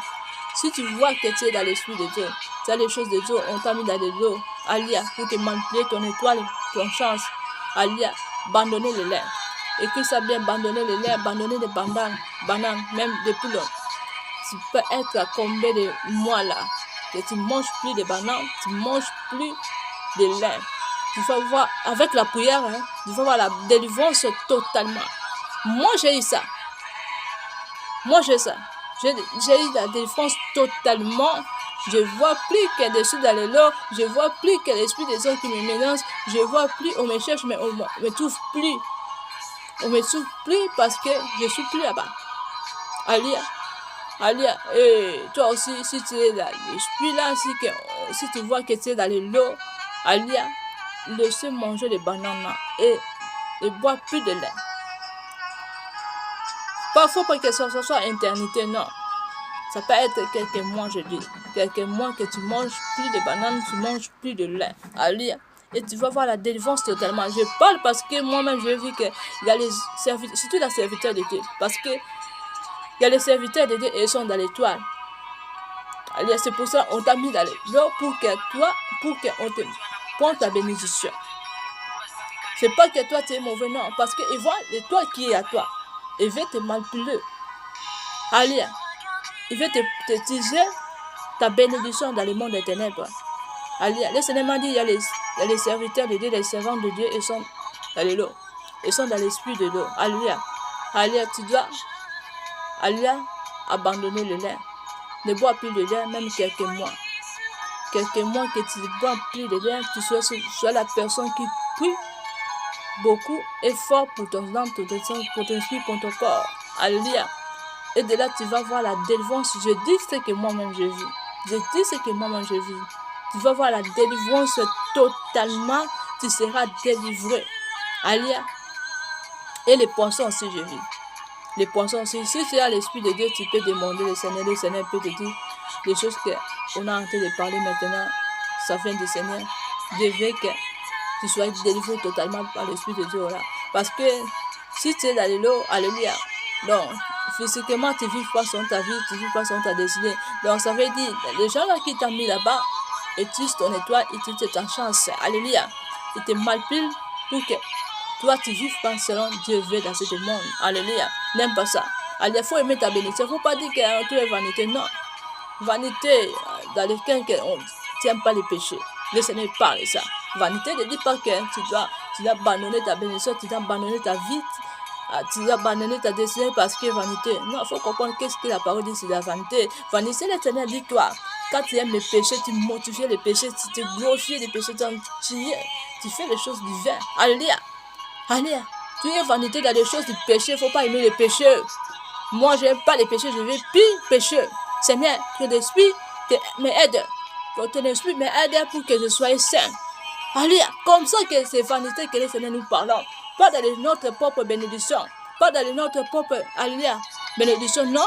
Si tu vois que tu es dans l'esprit de Dieu, tu as les choses de Dieu, on t'a mis dans de l'eau, alléluia, pour te manipuler ton étoile, ton chance, alléluia, abandonner le lait. Écris ça bien, abandonner le lait, abandonner les bananes, même depuis longtemps. Tu peux être à combien de mois là, que tu ne manges plus de bananes, tu ne manges plus de lait. Tu vas voir, avec la prière, hein, tu vas voir la délivrance totalement. Moi, j'ai eu ça. Moi, j'ai ça. J'ai eu la délivrance totalement. Je vois plus que je suis dans le lot. Je vois plus que l'esprit des hommes qui me mélange. Je vois plus, on me cherche, mais on me trouve plus. On me trouve plus parce que je suis plus là-bas. Alléluia. Alléluia. Et toi aussi, si tu es dans l'esprit là, si tu vois que tu es dans le lot, alléluia, laissez manger les bananes et ne bois plus de lait. Parfois, pas que ça soit éternité, non. Ça peut être quelques mois, je dis. Quelques mois que tu manges plus de bananes, tu manges plus de lait. Alléluia. Et tu vas voir la délivrance totalement. Je parle parce que moi-même, je vis qu'il y a les serviteurs, surtout les serviteurs de Dieu. Parce que il y a les serviteurs de Dieu et ils sont dans l'étoile. Alléluia. C'est pour ça qu'on t'a mis dans l'eau pour qu'on te prenne ta bénédiction. C'est pas que toi tu es mauvais, non. Parce qu'ils voient l'étoile qui est à toi. Il veut te manipuler. Alléluia. Il veut te tirer ta bénédiction dans le monde des ténèbres. Alléluia. Le Seigneur m'a dit, il y a les serviteurs de Dieu, les servants de Dieu, ils sont dans l'eau. Ils sont dans l'esprit de l'eau. Alléluia. Alléluia. Tu dois, alléluia, abandonner le lait. Ne bois plus de lait, même quelques mois. quelques mois que tu vas plus de bien, tu sois la personne qui prie beaucoup et fort pour ton âme, pour ton sang, pour ton esprit, pour ton corps. Alléluia. Et de là, tu vas voir la délivrance. Je dis ce que moi-même j'ai vu. Je dis ce que moi-même j'ai vu. Tu vas voir la délivrance totalement. Tu seras délivré. Alléluia. Et les poissons aussi, j'ai vu. Les poissons aussi. Si tu as l'Esprit de Dieu, tu peux demander le Seigneur. Le Seigneur peut te dire les choses qu'on a en train de parler maintenant. Ça vient du Seigneur. Dieu veut que tu sois délivré totalement par l'Esprit de Dieu. Là. Parce que si tu es dans l'eau, alléluia. Donc, physiquement, tu ne vis pas sans ta vie, tu ne vis pas sans ta destinée. Donc, ça veut dire, les gens là qui t'ont mis là-bas, utilisent ton étoile, utilisent ta chance. Alléluia. Ils te manipulent pour que toi, tu ne vives pas selon Dieu veut dans ce monde. Alléluia. N'aime pas ça. Alléluia, il faut aimer ta bénédiction. Il ne faut pas dire que tout est vanité. Non. Vanité, dans lequel on ne tient pas les péchés. Le Seigneur parle de ça. Vanité ne dit pas que tu dois abandonner ta bénédiction, tu dois abandonner ta vie, tu dois abandonner ta destinée parce que vanité. Non, il faut comprendre qu'est-ce que la parole dit sur la vanité. Vanité, le Seigneur dit toi, quand tu aimes les péchés, tu mortifies les péchés, tu te glorifies les péchés, tu fais les choses divines. Alléluia. Alléluia. Tu es vanité dans les choses du péché, il ne faut pas aimer les péchés. Moi, je n'aime pas les péchés, je vais pire péché. Seigneur, que l'Esprit m'aide. Que ton esprit m'aide pour que je sois saint. Alléluia. Comme ça que c'est vanité que le Seigneur nous parle. Pas dans notre propre bénédiction. Pas dans notre propre, alléluia, bénédiction. Non.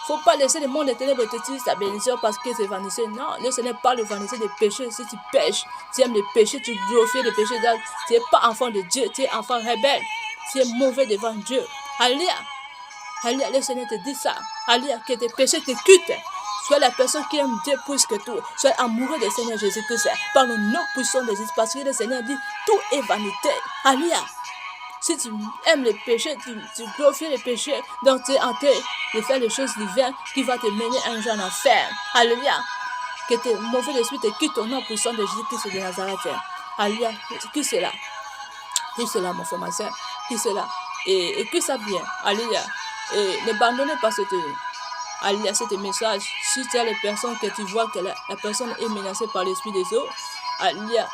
Il ne faut pas laisser le monde des ténèbres te tirer sa bénédiction parce que c'est vanité. Non. Le Seigneur parle de vanité des péchés. Si tu pêches, tu aimes les péchés, tu glorifies les péchés. Tu n'es pas enfant de Dieu. Tu es enfant rebelle. Tu es mauvais devant Dieu. Alléluia. Alléluia, le Seigneur te dit ça. Alléluia, que tes péchés te quittent. Sois la personne qui aime Dieu plus que tout. Sois amoureux du Seigneur Jésus-Christ. Par le nom puissant de Jésus. Parce que le Seigneur dit, tout est vanité. Alléluia. Si tu aimes les péchés, tu glorifies les péchés. Donc tu es en train de faire les choses divines qui vont te mener un jour en enfer. Alléluia. Que tes mauvais esprits te quittent au nom puissant de Jésus-Christ de Nazareth. Alléluia. Qui c'est là? Qui c'est là, mon frère, ma soeur? Qui c'est là? Et écoute ça bien. Alléluia. Et n'abandonnez pas cette message. Si tu as les personnes que tu vois que la personne est menacée par l'esprit des eaux, alléluia,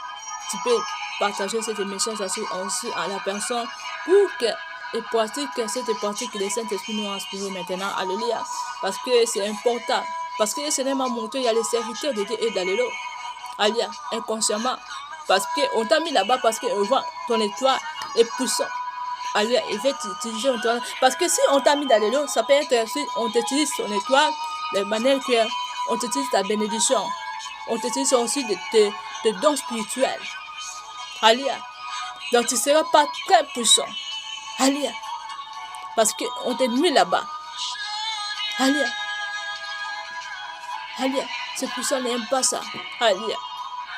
tu peux partager cette message aussi à la personne pour qu'elle pratique cette pratique que le Saint-Esprit nous a inspiré maintenant. Alléluia. Parce que c'est important. Parce que le Seigneur m'a montré, il y a les serviteurs de Dieu et dans l'eau. Alléluia, inconsciemment. Parce qu'on t'a mis là-bas parce que ton étoile est puissant. Alléluia, il va t'utiliser ton étoile. Parce que si on t'a mis dans l'eau, ça peut être si on t'utilise ton étoile de manière qu'on t'utilise ta bénédiction. On t'utilise aussi de dons spirituels. Alléluia. Donc tu ne seras pas très puissant. Alléluia. Parce qu'on t'a mis là-bas. Alléluia. Alléluia. C'est puissant, n'aime pas ça. Alléluia.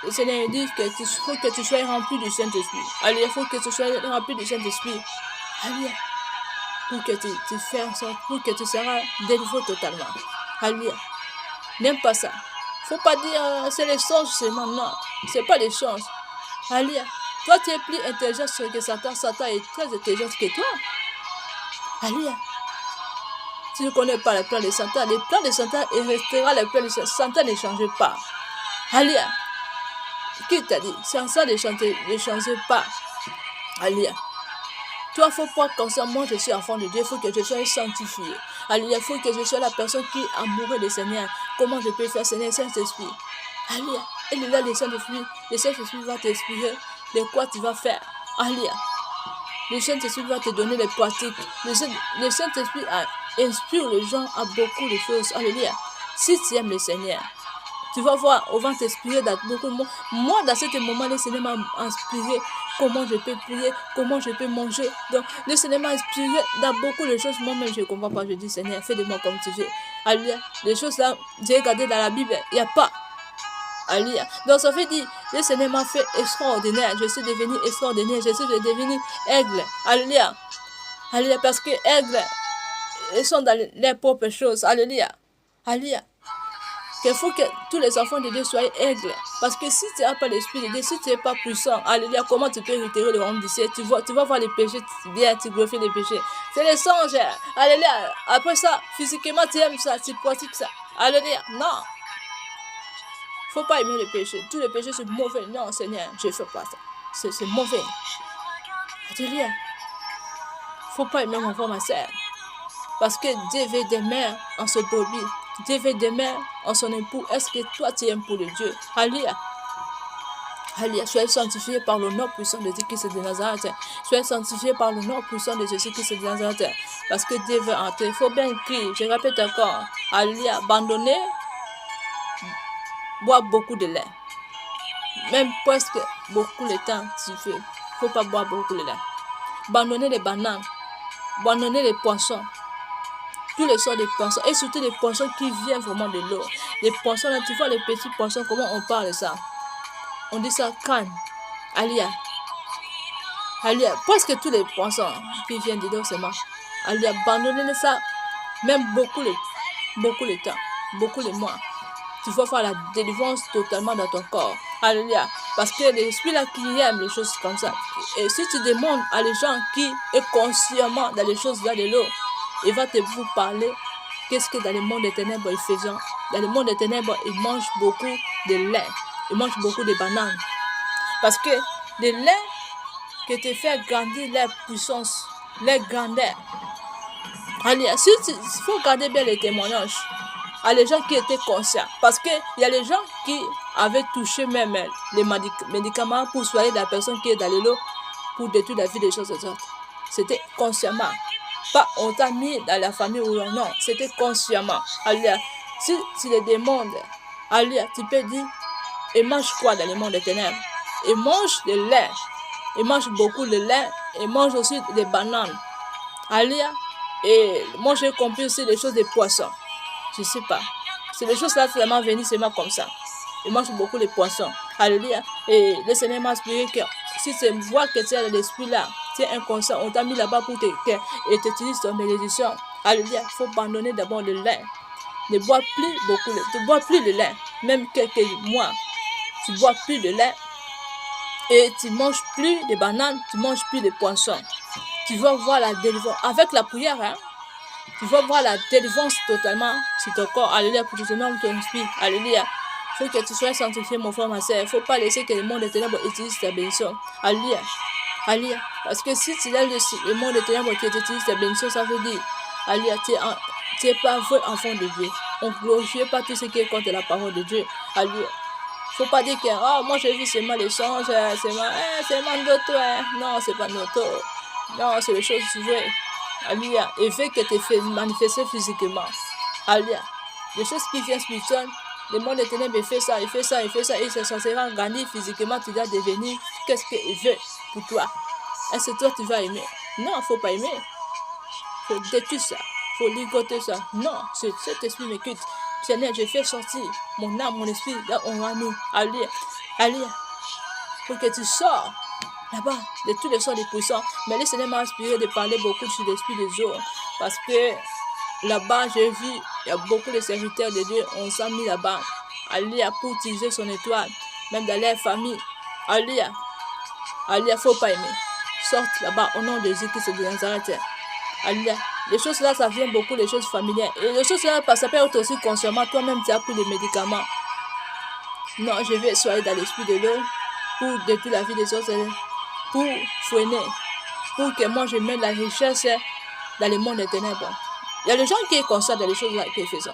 Le Seigneur dit qu'il faut que tu sois rempli du Saint-Esprit. Alléluia, il faut que tu sois rempli du Saint-Esprit. Alléluia. Pour que tu fasses en sorte, pour que tu seras délivré totalement. Alléluia. N'aime pas ça. Il ne faut pas dire c'est les songes seulement. Non, ce n'est pas les songes. Alléluia. Toi, tu es plus intelligent que Satan. Satan est très intelligent que toi. Alléluia. Tu ne connais pas le plan de Satan. Le plan de Satan restera le plan de Satan. Satan ne change pas. Alléluia. Qui t'a dit? Sans ça, ne changez pas. Alléluia. Toi, il ne faut pas comme ça. Moi, je suis enfant de Dieu. Il faut que je sois sanctifié. Alléluia. Il faut que je sois la personne qui est amoureuse du Seigneur. Comment je peux faire, Seigneur, Saint-Esprit? Alléluia. Et là, le Saint-Esprit va t'inspirer de quoi tu vas faire. Alléluia. Le Saint-Esprit va te donner les pratiques. Le Saint-Esprit inspire les gens à beaucoup de choses. Alléluia. Si tu aimes le Seigneur, tu vas voir, on va t'inspirer dans beaucoup de mots. Moi, dans ce moment, le Seigneur m'a inspiré comment je peux prier, comment je peux manger. Donc, le Seigneur m'a inspiré dans beaucoup de choses. Moi-même, je ne comprends pas. Je dis, Seigneur, fais de moi comme tu veux. Alléluia. Les choses là, j'ai regardé dans la Bible, il n'y a pas. Alléluia. Donc, ça fait dire, le Seigneur m'a fait extraordinaire. Je suis devenu extraordinaire. Je suis devenu aigle. Alléluia. Alléluia. Parce que aigle, ils sont dans leurs propres choses. Alléluia. Alléluia. Il faut que tous les enfants de Dieu soient aigles. Parce que si tu n'as pas l'esprit de Dieu, si tu n'es pas puissant, alléluia, comment tu peux retirer le royaume du ciel? Tu vas voir les péchés, tu glorifies les péchés. C'est les songes. Alléluia. Après ça, physiquement, tu aimes ça, tu pratiques ça. Alléluia. Non. Faut pas aimer le péché. Tous les péchés, c'est mauvais. Non, Seigneur, je ne fais pas ça. C'est mauvais. Alléluia. Faut pas aimer mon frère, ma soeur. Parce que Dieu veut des mères en ce brebis. Dieu veut des mères en son époux. Est-ce que toi, tu aimes pour le Dieu? Alléluia. Alléluia. Soyez sanctifiés par le nom puissant de Jésus-Christ de Nazareth. Soyez sanctifiés par le nom puissant de Jésus-Christ de Nazareth. Parce que Dieu veut entrer. Il faut bien écrire. Je répète encore. Alléluia. Abandonner. Boire beaucoup de lait. Même presque beaucoup de temps, tu fais. Il ne faut pas boire beaucoup de lait. Abandonner les bananes. Abandonner les poissons. Tous les sortes de poissons. Et surtout les poissons qui viennent vraiment de l'eau. Les poissons, là, tu vois les petits poissons, comment on parle de ça? On dit ça canne. Alléluia. Alléluia. Presque tous les poissons qui viennent de l'eau, c'est moi. Alléluia. Abandonner ça. Même beaucoup de temps. Beaucoup de mois. Tu vas faire la délivrance totalement dans ton corps. Alléluia. Parce que l'esprit là qui aime les choses comme ça. Et si tu demandes à les gens qui est consciemment dans les choses là de l'eau, il va te vous parler qu'est-ce que dans le monde des ténèbres ils font. Dans le monde des ténèbres, ils mangent beaucoup de lait. Ils mangent beaucoup de bananes. Parce que le lait qui te fait grandir la puissance, la grandeur. Alléluia. Il faut garder bien les témoignages. À les gens qui étaient conscients. Parce qu'il y a les gens qui avaient touché même les médicaments pour soigner la personne qui est dans l'eau pour détruire la vie des choses autres. C'était consciemment. Pas on t'a mis dans la famille ou non. C'était consciemment. Alléluia. Si tu les demandes, alléluia, tu peux dire, ils mangent quoi dans le monde des ténèbres? Ils mangent du lait. Ils mangent beaucoup de lait. Ils mangent aussi des bananes. Alléluia. Et moi j'ai compris aussi des choses des poissons. Je ne sais pas. C'est des choses là vraiment venues seulement comme ça. Ils mangent beaucoup de poissons. Alléluia. Et le Seigneur m'a expliqué que si tu vois que tu es dans l'esprit là, tu es inconscient, on t'a mis là-bas pour et tu utilises ton bénédiction. Alléluia. Il faut abandonner d'abord le lait. Ne bois plus beaucoup de lait. Tu ne bois plus de lait. Même quelques mois, tu ne bois plus de lait. Et tu ne manges plus de bananes, tu ne manges plus de poissons. Tu vas voir la délivrance. Avec la prière, hein. Tu vas voir la délivrance totalement sur ton corps. Alléluia, pour te donner ton esprit. Alléluia. Il faut que tu sois sanctifié, mon frère, ma soeur. Il ne faut pas laisser que le monde des ténèbres utilise ta bénédiction. Alléluia. Alléluia. Parce que si tu laisses le monde des ténèbres qui utilise ta bénédiction, ça veut dire, alléluia, tu n'es pas vrai enfant de Dieu. On ne glorifie pas tout ce qui est contre la parole de Dieu. Alléluia. Il ne faut pas dire que, oh, moi j'ai vu seulement les songes, c'est notre. Non, ce n'est pas notre. Non, c'est les choses vraies. Alléluia. Et fait que tu fais manifester physiquement. Alléluia. Les choses qui viennent spirituelles, le monde des ténèbres, il fait ça, il fait ça, il fait ça, et ça sera gagné physiquement, tu dois devenir qu'est-ce qu'il veut pour toi. Est-ce que toi tu vas aimer? Non, il ne faut pas aimer. Il faut détruire ça. Il faut ligoter ça. Non, cet esprit m'écoute. Seigneur, je fais sortir mon âme, mon esprit, là on va nous. Alléluia. Alléluia. Pour que tu sors là-bas, de tous les sorts de puissants. Mais le Seigneur m'a inspiré de parler beaucoup sur l'esprit des eaux. Parce que là-bas, j'ai vu, il y a beaucoup de serviteurs de Dieu, on s'est mis là-bas. Alléluia, pour utiliser son étoile, même dans leur famille. Alléluia. Alléluia, il ne faut pas aimer. Sorte là-bas au nom de Jésus-Christ de Nazareth. Alléluia. Les choses là, ça vient beaucoup des choses familières. Et les choses là, ça peut être aussi consciemment. Toi-même, tu as pris des médicaments. Non, je vais soigner dans l'esprit de l'eau pour détruire la vie des autres. Pour freiner, pour que moi je mette la richesse dans le monde des ténèbres. Il y a des gens qui sont conscients de les choses là qui font ça.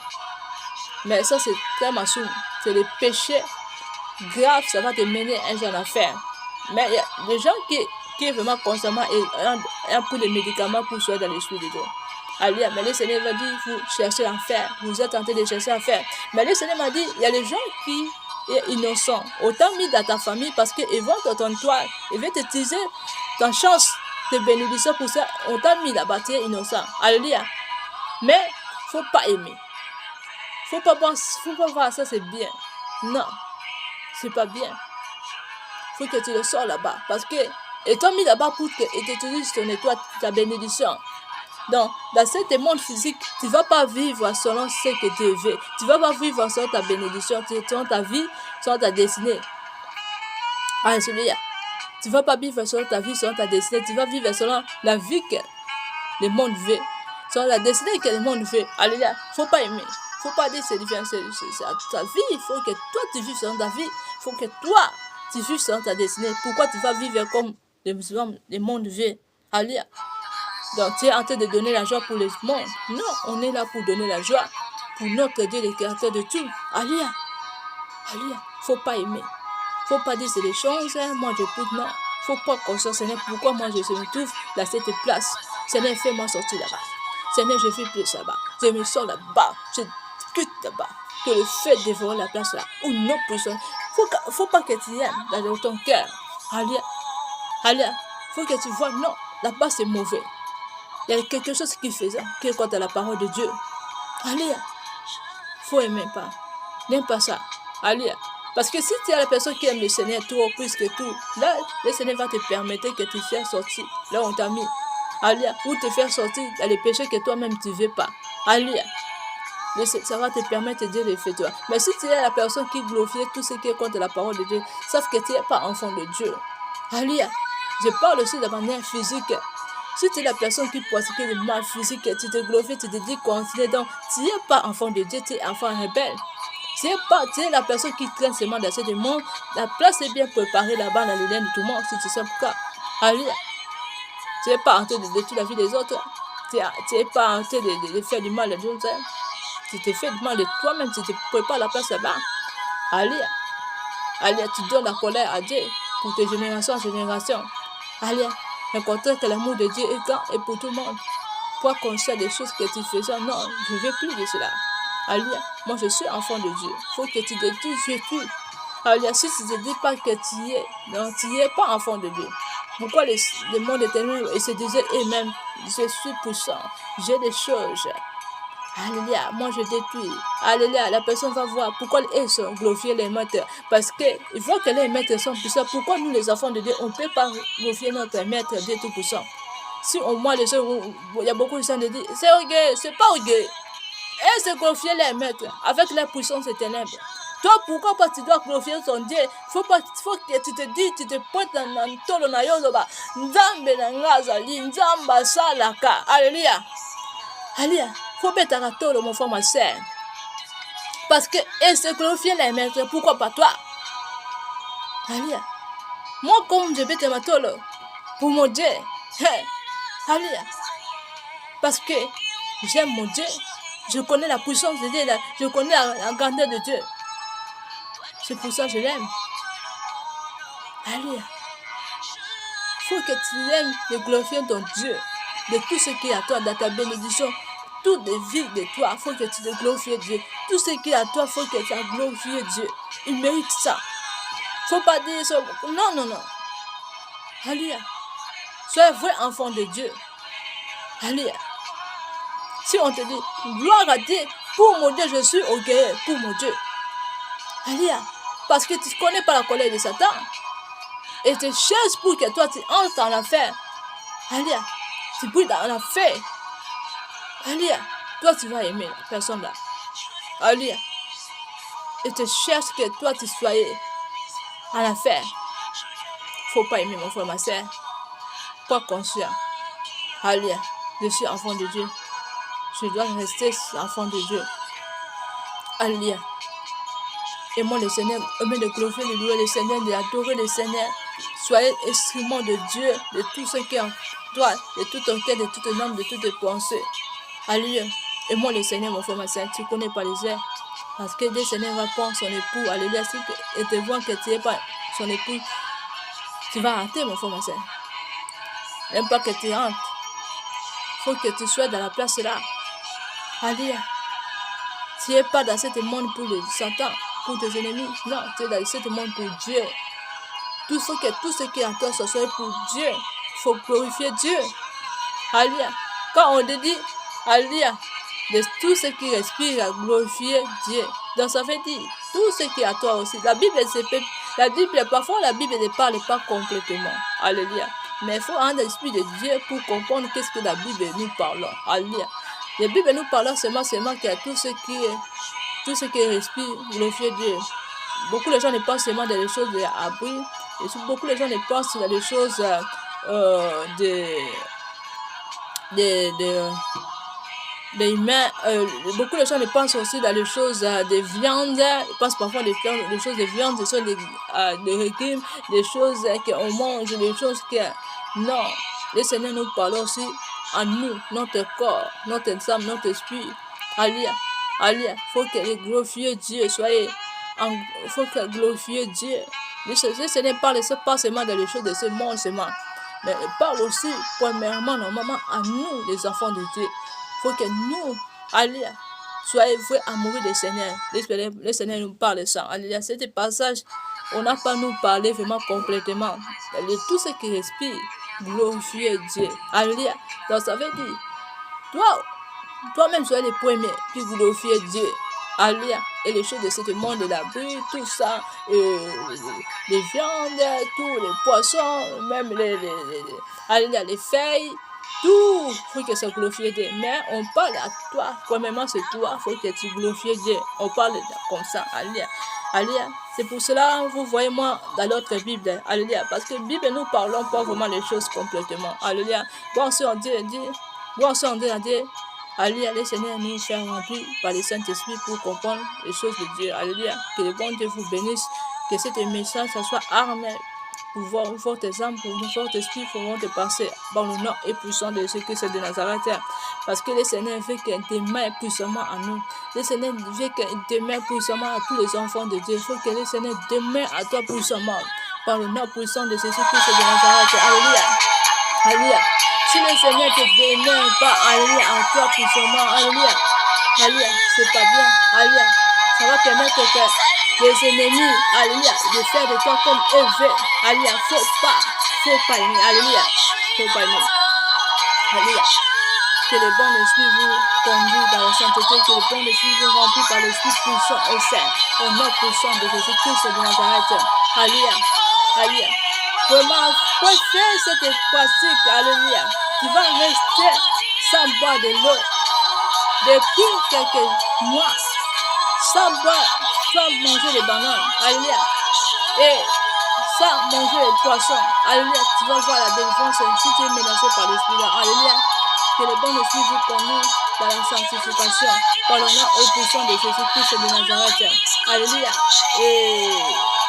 Mais ça c'est très massou. C'est le péché grave, ça va te mener un jour en affaire. Mais il y a des gens qui sont vraiment constamment et ont pris des médicaments pour soigner dans l'esprit de Dieu. Alléluia. Mais le Seigneur va dire, vous cherchez l'enfer, vous êtes en train de chercher l'enfer. Mais le Seigneur m'a dit, il y a des gens qui innocent. Autant mis dans ta famille parce qu'ils vont t'entendre toi. Ils vont t'utiliser ta chance de bénédiction pour ça. On t'a mis là-bas, tu es innocent. Alléluia. Mais il ne faut pas aimer. Il ne faut pas voir ça, c'est bien. Non, c'est pas bien. Il faut que tu le sors là-bas. Parce que ils t'ont mis là-bas pour que tu utilises ton étoile, ta bénédiction. Donc, dans ce monde physique, tu ne vas pas vivre selon ce que tu veux. Tu ne vas pas vivre selon ta bénédiction, selon ta vie, selon ta destinée. Alléluia. Tu ne vas pas vivre selon ta vie, selon ta destinée. Tu vas vivre selon la vie que le monde veut. Selon la destinée que le monde veut. Alléluia. Il ne faut pas aimer. faut pas dire c'est différent, c'est ta vie. Il faut que toi, tu vives selon ta vie. Il faut que toi, tu vives selon ta destinée. Pourquoi tu vas vivre comme les musulmans, le monde vit? Alléluia. Donc, tu es en train de donner la joie pour le monde. Non, on est là pour donner la joie pour notre Dieu, le créateur de tout. Alléluia. Alléluia. Faut pas aimer. Faut pas dire c'est des choses, hein, moi je peux, non. Faut pas conscience, Seigneur, pourquoi moi je me trouve dans cette place. Seigneur, fais-moi sortir là-bas. Seigneur, je vis plus là-bas. Je me sors là-bas. Je quitte là-bas. Que le feu dévore la place là. Ou non, puissant. Faut pas que tu aimes dans ton cœur. Alléluia. Alléluia. Faut que tu vois, non, là-bas c'est mauvais. Il y a quelque chose qui fait ça, qui est contre la parole de Dieu. Alléluia. Faut aimer pas. N'aime pas ça. Alléluia. Parce que si tu es la personne qui aime le Seigneur trop plus que tout, là, le Seigneur va te permettre que tu fasses sortir là où on t'a mis. Alléluia. Ou te faire sortir dans les péchés que toi-même tu ne veux pas. Alléluia. Ça va te permettre de dire les faits toi. Mais si tu es la personne qui glorifie tout ce qui est contre la parole de Dieu, sauf que tu n'es pas enfant de Dieu. Alléluia. Je parle aussi de manière physique. Si tu es la personne qui pratique le mal physique, tu te glorifies, tu te dis continuer. Donc, tu n'es pas enfant de Dieu, tu es enfant rebelle. Tu es la personne qui traîne seulement dans ce monde. La place est bien préparée là-bas dans le lien de tout le monde, si tu sais pourquoi. Alléluia. Tu n'es pas en train de détruire la vie des autres. Tu n'es pas en train de faire du mal à d'autres. Tu te fais du mal de toi-même, tu te prépares la place là-bas. Alléluia. Alléluia, tu donnes la colère à Dieu pour tes générations en génération. Alléluia. Important que l'amour de Dieu est grand et pour tout le monde. Pour qu'on sait des choses que tu fais ça, non, je ne veux plus de cela. Alléluia. Moi, je suis enfant de Dieu. Il faut que tu te dises, je suis. Alléluia. Si tu ne te dis pas que tu es, non, tu n'es pas enfant de Dieu. Pourquoi le monde éternel se disait eux-mêmes, je suis puissant, j'ai des choses. Alléluia, moi je détruis. Alléluia, la personne va voir pourquoi ils sont glorifiés les maîtres. Parce qu'il faut que les maîtres sont puissants. Pourquoi nous les enfants de Dieu, on ne peut pas glorifier notre maître Dieu tout puissant? Si au moins les gens, il y a beaucoup de gens qui disent, c'est orgueil, c'est pas orgueil. Et c'est glorifier les maîtres avec la puissance éternelle. Toi, pourquoi pas tu dois glorifier ton Dieu? Faut que tu te dis, tu te pointes dans tolo na yozoba. Nzambe na ngazali, nzamba salaka. Alléluia. Alléluia. Faut mettre à tolo, mon frère, ma soeur. Parce que, et c'est glorifier les maîtres, pourquoi pas toi? Alléluia. Moi, comme je vais te mettre tolo, pour mon Dieu. Alléluia. Parce que j'aime mon Dieu. Je connais la puissance de Dieu, je connais la grandeur de Dieu. C'est pour ça que je l'aime. Alléluia. Il faut que tu aimes et glorifier ton Dieu de tout ce qui est à toi, dans ta bénédiction, toute vie de toi. Il faut que tu te glorifies Dieu. Tout ce qui est à toi, il faut que tu glorifies Dieu. Il mérite ça. Il ne faut pas dire ça. Non, non, non. Alléluia. Sois un vrai enfant de Dieu. Alléluia. Si on te dit, gloire à Dieu, pour mon Dieu, je suis orgueilleux, pour mon Dieu. Alléluia. Parce que tu ne connais pas la colère de Satan. Et tu cherches pour que toi, tu entres en affaire. Alléluia. Tu brûles dans l'affaire. Alléluia. Toi, tu vas aimer la personne là. Alléluia. Et tu cherches que toi, tu sois en affaire. Il ne faut pas aimer mon frère, ma soeur. Pas conscient. Alléluia. Je suis enfant de Dieu. Je dois rester enfant de Dieu. Alléluia. Et moi, le Seigneur, aimez de glorifier, de louer le Seigneur, d'adorer le Seigneur. Soyez instrument de Dieu, de tout ce qui est en toi, de tout ton cœur, de toute ton âme, de toutes tes pensées. Alléluia. Et moi, le Seigneur, mon frère, ma soeur, tu ne connais pas les heures. Parce que le Seigneur va prendre son époux. Alléluia. Si et te voit que tu n'es pas son époux, tu vas rater, mon frère, ma soeur. N'aime pas que tu rentres. Il faut que tu sois dans la place là. Alléluia. Tu n'es pas dans ce monde pour le Satan, pour tes ennemis. Non, tu es dans ce monde pour Dieu. Il faut que tout ce qui est en toi soit pour Dieu. Il faut glorifier Dieu. Alléluia. Quand on te dit, Alléluia, de tout ce qui respire à glorifier Dieu. Donc ça veut dire, tout ce qui est à toi aussi. Parfois la Bible ne parle pas complètement. Alléluia. Mais il faut un esprit de Dieu pour comprendre qu'est-ce que la Bible nous parle. Alléluia. La Bible nous parle seulement qu'il y a tout ce qui respire, glorifier Dieu. Beaucoup de gens ne pensent seulement dans les choses d'abri. Beaucoup de gens ne pensent dans les choses les humains, beaucoup de gens ne pensent aussi dans les choses de viande, ils pensent parfois des choses de viande, ce sont des régimes, des choses qu'on mange, des choses que... Non, le Seigneur nous parle aussi à nous, notre corps, notre âme, notre esprit. Alléluia, alléluia, il faut que glorifier Dieu, il faut que glorifier Dieu. Le Seigneur parle pas seulement dans les choses de ce monde seulement, mais il parle aussi, premièrement, normalement, à nous, les enfants de Dieu. Il faut que nous, alléluia, soyez vrais amoureux du Seigneur. Le Seigneur nous parle de ça. Alléluia, ce passage, on n'a pas nous parlé vraiment complètement. De tout ce qui respire, glorifier Dieu. Alléluia. Donc ça veut dire, toi-même sois le premier qui glorifie Dieu. Alléluia. Et les choses de ce monde, la bruit, tout ça, les viandes, tous les poissons, même alléluia, les feuilles, tout, il faut que ça glorifie Dieu. Mais on parle à toi, premièrement c'est toi, il faut que tu glorifies Dieu. On parle comme ça, alléluia. Alléluia. C'est pour cela, vous voyez moi dans l'autre Bible, alléluia. Parce que la Bible, nous parlons pas vraiment les choses complètement. Alléluia. Bon, si on dit, bon, si on dit, alléluia, le Seigneur nous fait remplir par le Saint-Esprit pour comprendre les choses de Dieu. Alléluia. Que le bon Dieu vous bénisse. Que cet message soit armé pour votre âme, pour votre esprit, pour votre pensée, par le nom et puissant de Jésus-Christ de Nazareth. Parce que le Seigneur veut qu'il demeure puissamment à nous. Le Seigneur veut qu'il demeure puissamment à tous les enfants de Dieu. Il faut que le Seigneur demeure à toi puissamment, par le nom puissant de Jésus-Christ de Nazareth. Alléluia. Alléluia. Si le Seigneur ne te demeure pas, alléluia, en toi puissamment, alléluia. Alléluia, c'est pas bien. Alléluia. Ça va permettre que les ennemis, alléluia, de faire de toi comme eux veulent. Alléluia, faut pas aimer. Alléluia, faut pas aimer. Alléluia. Que le bon esprit vous conduit dans la sainteté, que le bon esprit vous remplit par l'esprit puissant et saint, au nom puissant de Jésus-Christ de Nazareth. Alléluia, alléluia. Vraiment, préfère cette pratique, alléluia. Tu vas rester sans boire de l'eau depuis quelques mois, sans manger des bananes, alléluia, et sans manger des poissons, alléluia. Tu vas voir la délivrance si tu es menacé par l'esprit là, alléluia. Que le bon esprit vous conduise dans la sanctification, par le nom et puissant de Jésus-Christ de Nazareth, alléluia. Et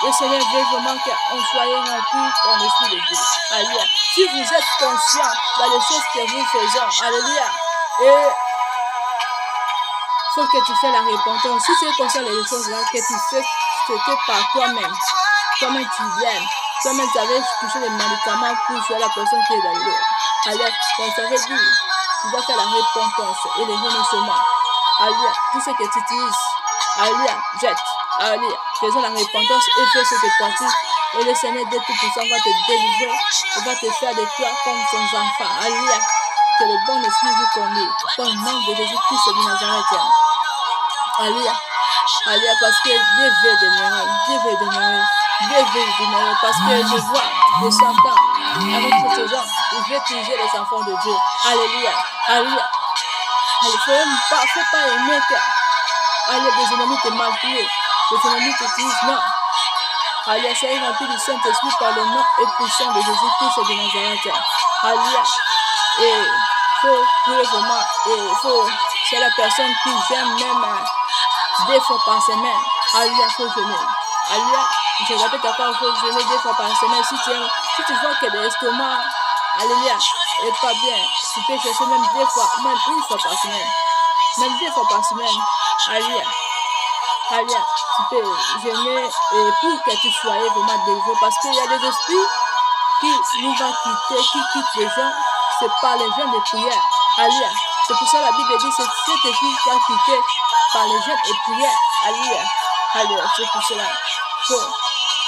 le Seigneur veut vraiment qu'on soit rempli par l'esprit de Dieu, alléluia. Si vous êtes conscient dans les choses que vous faisons, alléluia, et il faut que tu fais la repentance. Si tu es conscient des choses là, que tu fais c'était par toi-même. Toi-même tu viens. Toi-même tu avais touché les médicaments pour tuer la personne qui est dans l'eau. Alors, donc ça veut dire, tu dois faire la repentance et le renoncement. Alléluia. Tout ce que tu utilises, alléluia, jette. Alléluia. Faisons la repentance et fais ce que tu pratiques. Et le Seigneur de Tout-Puissant va te délivrer. Il va te faire de toi comme son enfant. Alléluia. Que le bon esprit vous conduise. Dans le nom de Jésus-Christ de Nazareth. Alléluia. Alléluia. Parce que Dieu veut demeurer. Dieu veut demeurer. Dieu veut demeurer. Parce que je vois les 100 ans avec ces gens. Il veut utiliser les enfants de Dieu. Alléluia. Alléluia. Il ne faut pas aimer que les ennemis te maltraitent. Les ennemis te disent non. Alléluia. Soyez remplis du Saint-Esprit par le nom et puissant de Jésus-Christ de Nazareth. Alléluia. Et il faut prier vraiment. Et il faut, c'est la personne qui j'aime même 2 fois par semaine. Alléluia, il faut jeûner. Alléluia. Je répète encore, il faut jeûner 2 fois par semaine. Si tu vois que l'estomac, alléluia, n'est pas bien, tu peux chercher même 2 fois, même 1 fois par semaine. Même 2 fois par semaine. Alléluia. Alléluia. Tu peux jeûner et pour que tu sois vraiment délivré. Parce qu'il y a des esprits qui nous vont quitter, qui quittent les gens. C'est par les jeûnes de prière. Alléluia. C'est pour ça que la Bible dit que cet esprit va quitter par les jeûnes et prières. Alléluia. Alléluia. C'est pour cela.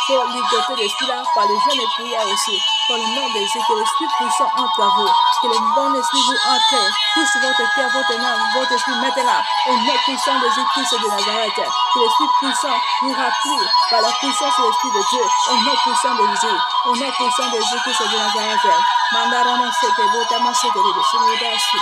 Faut ligoter l'esprit là par les jeûnes et prières aussi. Par le nom de Jésus, que l'esprit puissant entre à vous. Que le bon esprit vous entre. Touche votre cœur, votre âme, votre esprit maintenant. Au nom puissant de Jésus-Christ de Nazareth. Que l'esprit puissant vous remplit par la puissance de l'esprit de Dieu. Au nom puissant de Jésus. Au nom puissant de Jésus-Christ de Nazareth. Mandarama seke, botama seke, de Shinudasi.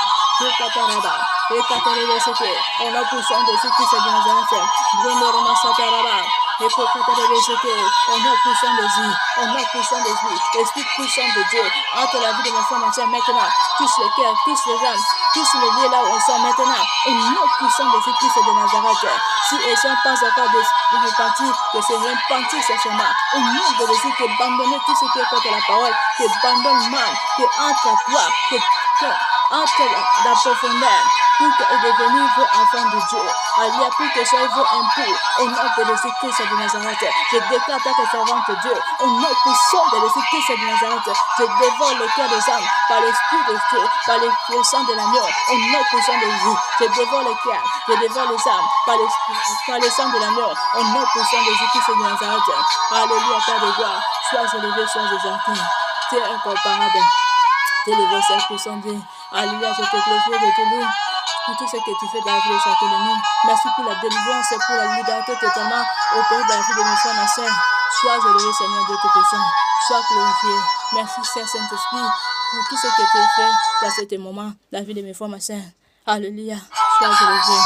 Kataraba, et Kataraba seke. Au nom puissant de Jésus-Christ de Nazareth. Brondorama sataraba. Et pour que tu aies jeté, au nom puissant de Jésus, au nom puissant de Jésus, l'esprit puissant de Dieu, entre la vie de mes frères, ma soeur, maintenant, touche les cœurs, touche les âmes, touche les lieux là où ils sont maintenant, au nom puissant de Jésus-Christ de Nazareth. Si ils sont pas encore de repentir, que c'est repentir sincèrement, au nom de Jésus, que abandonner tout ce qui est contre la parole, que abandonne mal, que entre à toi, que entre la profondeur, pour que devenir vos enfants de Dieu. Alléluia, pour que soyez vos impôts, au nom de Jésus-Christ de Nazareth. Je déclare ta servante de Dieu, au nom puissant de Jésus-Christ de Nazareth. Je dévore le cœur des hommes, par l'esprit de Dieu, par le sang de l'agneau, au nom puissant de Jésus. Je dévore le cœur, je dévore les âmes, par le sang de l'agneau, au nom puissant de Jésus-Christ de Nazareth. Alléluia, Père de gloire, sois élevé, sois exalté. Tu es incomparable. Tu es le verset puissant Dieu. Alléluia, je te glorifie, je te loue pour tout ce que tu fais dans la vie de chacun de nous. Merci pour la délivrance et pour la liberté totalement opérée dans la vie de mes frères, ma soeur. Sois élevé, Seigneur Dieu Tout-Puissant. Sois glorifié. Merci, Seigneur Saint-Esprit, pour tout ce que tu as fait dans ce moment, dans la vie de mes frères, ma soeur. Alléluia, sois élevé.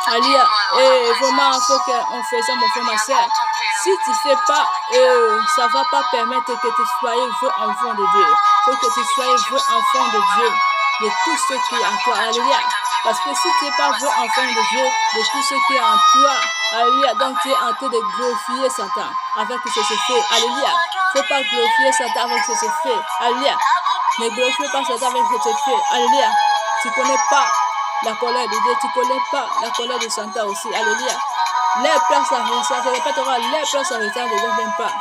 Alléluia, et vraiment, il faut qu'on fasse ça, mon frère, ma soeur. Si tu ne fais pas, ça ne va pas permettre que tu sois vrai enfant de Dieu. Il faut que tu sois vrai enfant de Dieu, de tout ce qui est en toi. Alléluia. Parce que si tu n'es pas vrai enfant de Dieu, de tout ce qui est en toi, alléluia, donc tu es en train de glorifier Satan avec ce que c'est fait. Alléluia. Il ne faut pas glorifier Satan avec ce que c'est fait. Alléluia. Ne glorifie pas Satan avec ce que c'est fait. Alléluia. Tu ne connais pas la colère de Dieu, tu ne connais pas la colère de Satan aussi. Alléluia. Les places à retard, je répéterai, les places à retard ne viennent pas.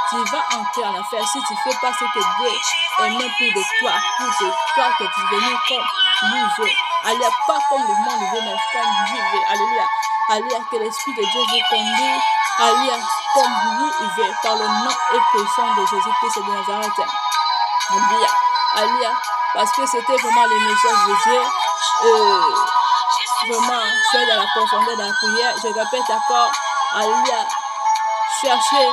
Tu vas entrer en affaire si tu ne fais pas ce que Dieu aime pour de toi, que tu deviens comme lui veut. Alléluia, pas comme le monde veut, mais comme lui veut. Alléluia. Alléluia, que l'Esprit de Dieu vous conduise. Alléluia, comme lui veut, par le nom et puissant de Jésus-Christ de Nazareth. Alléluia. Alléluia, parce que c'était vraiment le message de Dieu. Vraiment, soyez dans la profondeur de la prière. Je répète encore, alléluia, cherchez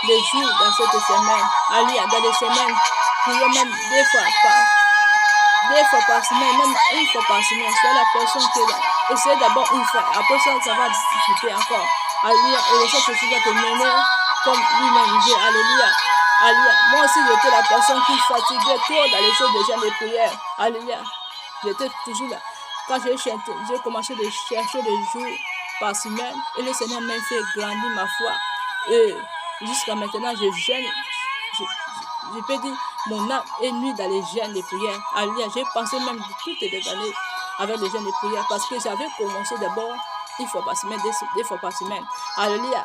des jours dans cette semaine. Alléluia, dans les semaines, priez même deux fois par semaine, même une fois par semaine. Soyez la personne qui est là. Essayez d'abord une fois, après ça va discuter encore. Alléluia, et le Saint-Esprit va te mener comme lui-même dit. Alléluia. Alléluia. Moi aussi, j'étais la personne qui fatiguait trop dans les choses de jeûne et de prière. Alléluia. J'étais toujours là. Quand j'ai commencé de chercher des jours par semaine, et le Seigneur m'a fait grandir ma foi. Et jusqu'à maintenant, je jeûne. Je peux dire, mon âme est nue dans les jeûnes et prières. Alléluia. J'ai pensé même de toutes les années avec les jeûnes et prières parce que j'avais commencé d'abord une fois par semaine, deux fois par semaine. Alléluia.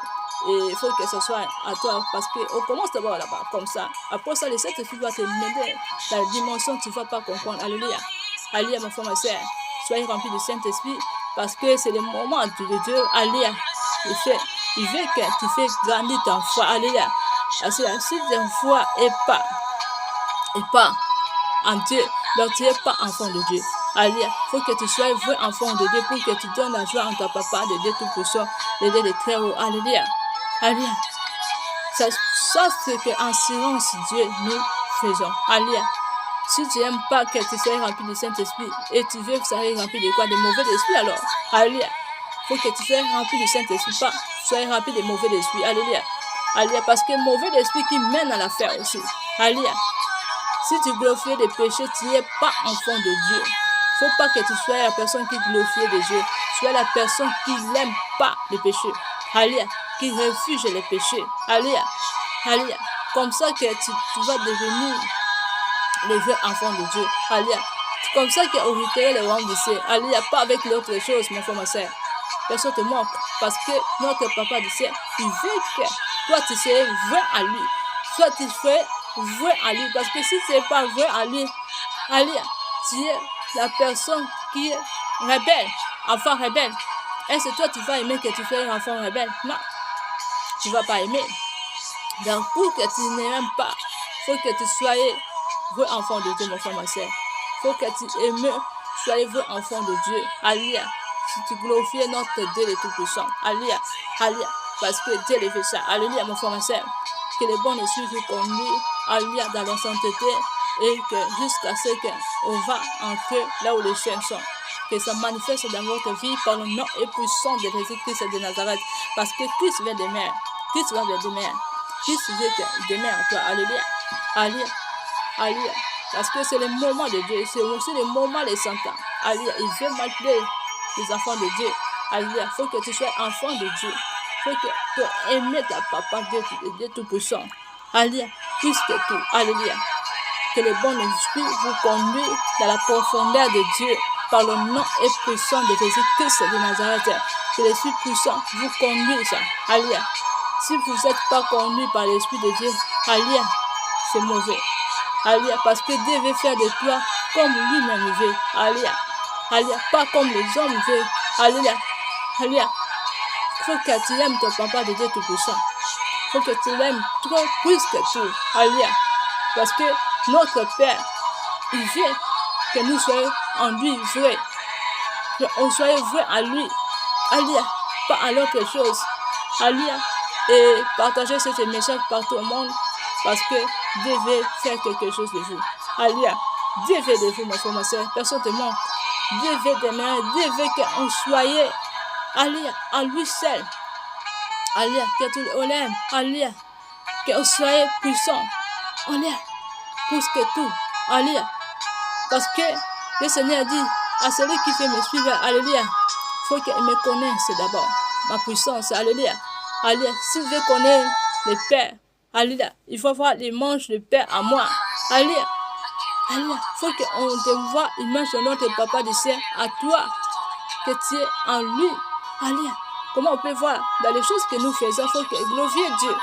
Et il faut que ce soit à toi parce qu'on commence d'abord là-bas, comme ça. Après ça, le Saint-Esprit va te mener dans la dimension que tu ne vas pas comprendre. Alléluia. Alléluia, mon frère, ma soeur. Soyez remplis du Saint-Esprit parce que c'est le moment de Dieu. Alléluia. Il veut que tu fasses grandir ta foi. Alléluia. Si ta foi n'est pas en Dieu, donc tu n'es pas enfant de Dieu. Alléluia. Il faut que tu sois vrai enfant de Dieu pour que tu donnes la joie en ta papa de Dieu Tout-Puissant, de Dieu de très haut. Alléluia. Alléluia. Ça c'est qu'en silence Dieu nous faisons. Alléluia. Si tu n'aimes pas que tu sois rempli du Saint-Esprit et tu veux que tu sois rempli de quoi? De mauvais esprits alors. Alléluia. Il faut que tu sois rempli du Saint-Esprit, pas sois rempli de mauvais esprits. Alléluia. Alléluia. Parce que mauvais esprit qui mène à l'affaire aussi. Alléluia. Si tu glorifies des péchés, tu n'es pas enfant de Dieu. Il ne faut pas que tu sois la personne qui glorifie des dieux. Sois la personne qui n'aime pas les péchés. Alléluia. Qui refuse les péchés. Alléluia. Alléluia. Comme ça que tu vas devenir les vrais enfants de Dieu. Alléluia. C'est comme ça qu'on recueille le royaume du ciel. Alléluia. Pas avec l'autre chose, mon frère, ma soeur. Personne te manque. Parce que notre papa du ciel, il veut que toi tu sois vrai à lui. Soit tu sois vrai à lui. Parce que si tu n'es pas vrai à lui, alléluia, tu es la personne qui est rebelle, enfant rebelle. Est-ce que toi tu vas aimer que tu sois un enfant rebelle? Non. Tu ne vas pas aimer. Donc pour que tu n'aimes pas, il faut que tu sois vrai enfant de Dieu, mon frère, ma soeur. Il faut que tu aimes, sois vrai enfant de Dieu. Alléluia. Si tu glorifies notre Dieu le Tout-Puissant. Alléluia. Alléluia. Parce que Dieu le fait ça. Alléluia, mon frère, ma soeur. Que les bons esprits vous conduisent. Alléluia, dans la sainteté. Et que jusqu'à ce qu'on va entrer là où les chiens sont. que ça manifeste dans votre vie par le nom et puissant de Jésus-Christ de Nazareth. Parce que Christ vient demain. Christ va vers demain. Christ vient demain à toi. Alléluia. Alléluia. Alléluia. Parce que c'est le moment de Dieu. C'est aussi le moment des Satan. Alléluia. Il veut malgré les enfants de Dieu. Alléluia. Il faut que tu sois enfant de Dieu. Il faut que tu aimes ta papa, Dieu Tout-Puissant. Alléluia. Plus que tout. Alléluia. Que le bon esprit vous conduise dans la profondeur de Dieu par le nom et puissant de Jésus-Christ de Nazareth. Que l'Esprit puissant vous conduise. Alléluia. Si vous n'êtes pas conduit par l'Esprit de Dieu, alléluia, c'est mauvais. Alléluia, parce que Dieu veut faire de toi comme lui-même veut. Alléluia. Alléluia, pas comme les hommes veulent. Alléluia. Alléluia. Il faut que tu aimes ton papa de Dieu Tout-Puissant. Il faut que tu l'aimes trop plus que tout. Alléluia. Parce que notre Père, il veut que nous soyons en lui vrais. Qu'on soit vrai à lui. Alléluia. Pas à l'autre chose. Alléluia. Et partagez ce message partout au monde. Parce que Dieu veut faire quelque chose de vous. Alléluia. Dieu veut de vous, mes frères, mes sœurs. Personne ne te manque. Dieu veut demain. Dieu veut qu'on soit. Alléluia. À lui seul. Alléluia. Que tout le l'aime. Alléluia. Qu'on soit puissant. Alléluia. Plus que tout. Alléluia. Parce que le Seigneur dit à celui qui fait me suivre. Alléluia. Il faut qu'il me connaisse d'abord. Ma puissance. Alléluia. Alléluia. Si je veux connaître le Père. Alléluia. Il faut voir l'image du Père à moi. Alléluia. Alléluia. Il faut qu'on te voit l'image de notre Papa du ciel à toi. Que tu es en lui. Alléluia. Comment on peut voir dans les choses que nous faisons, il faut que glorifier Dieu.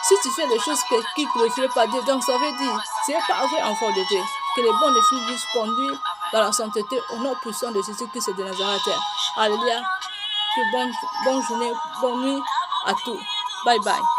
Si tu fais les choses qui ne glorifient pas Dieu, donc ça veut dire tu n'es pas vrai enfant de Dieu. Que les bons esprits puissent conduire dans la sainteté au nom puissant de Jésus-Christ de Nazareth. Alléluia. Que bonne journée, bonne nuit à tous. Bye bye.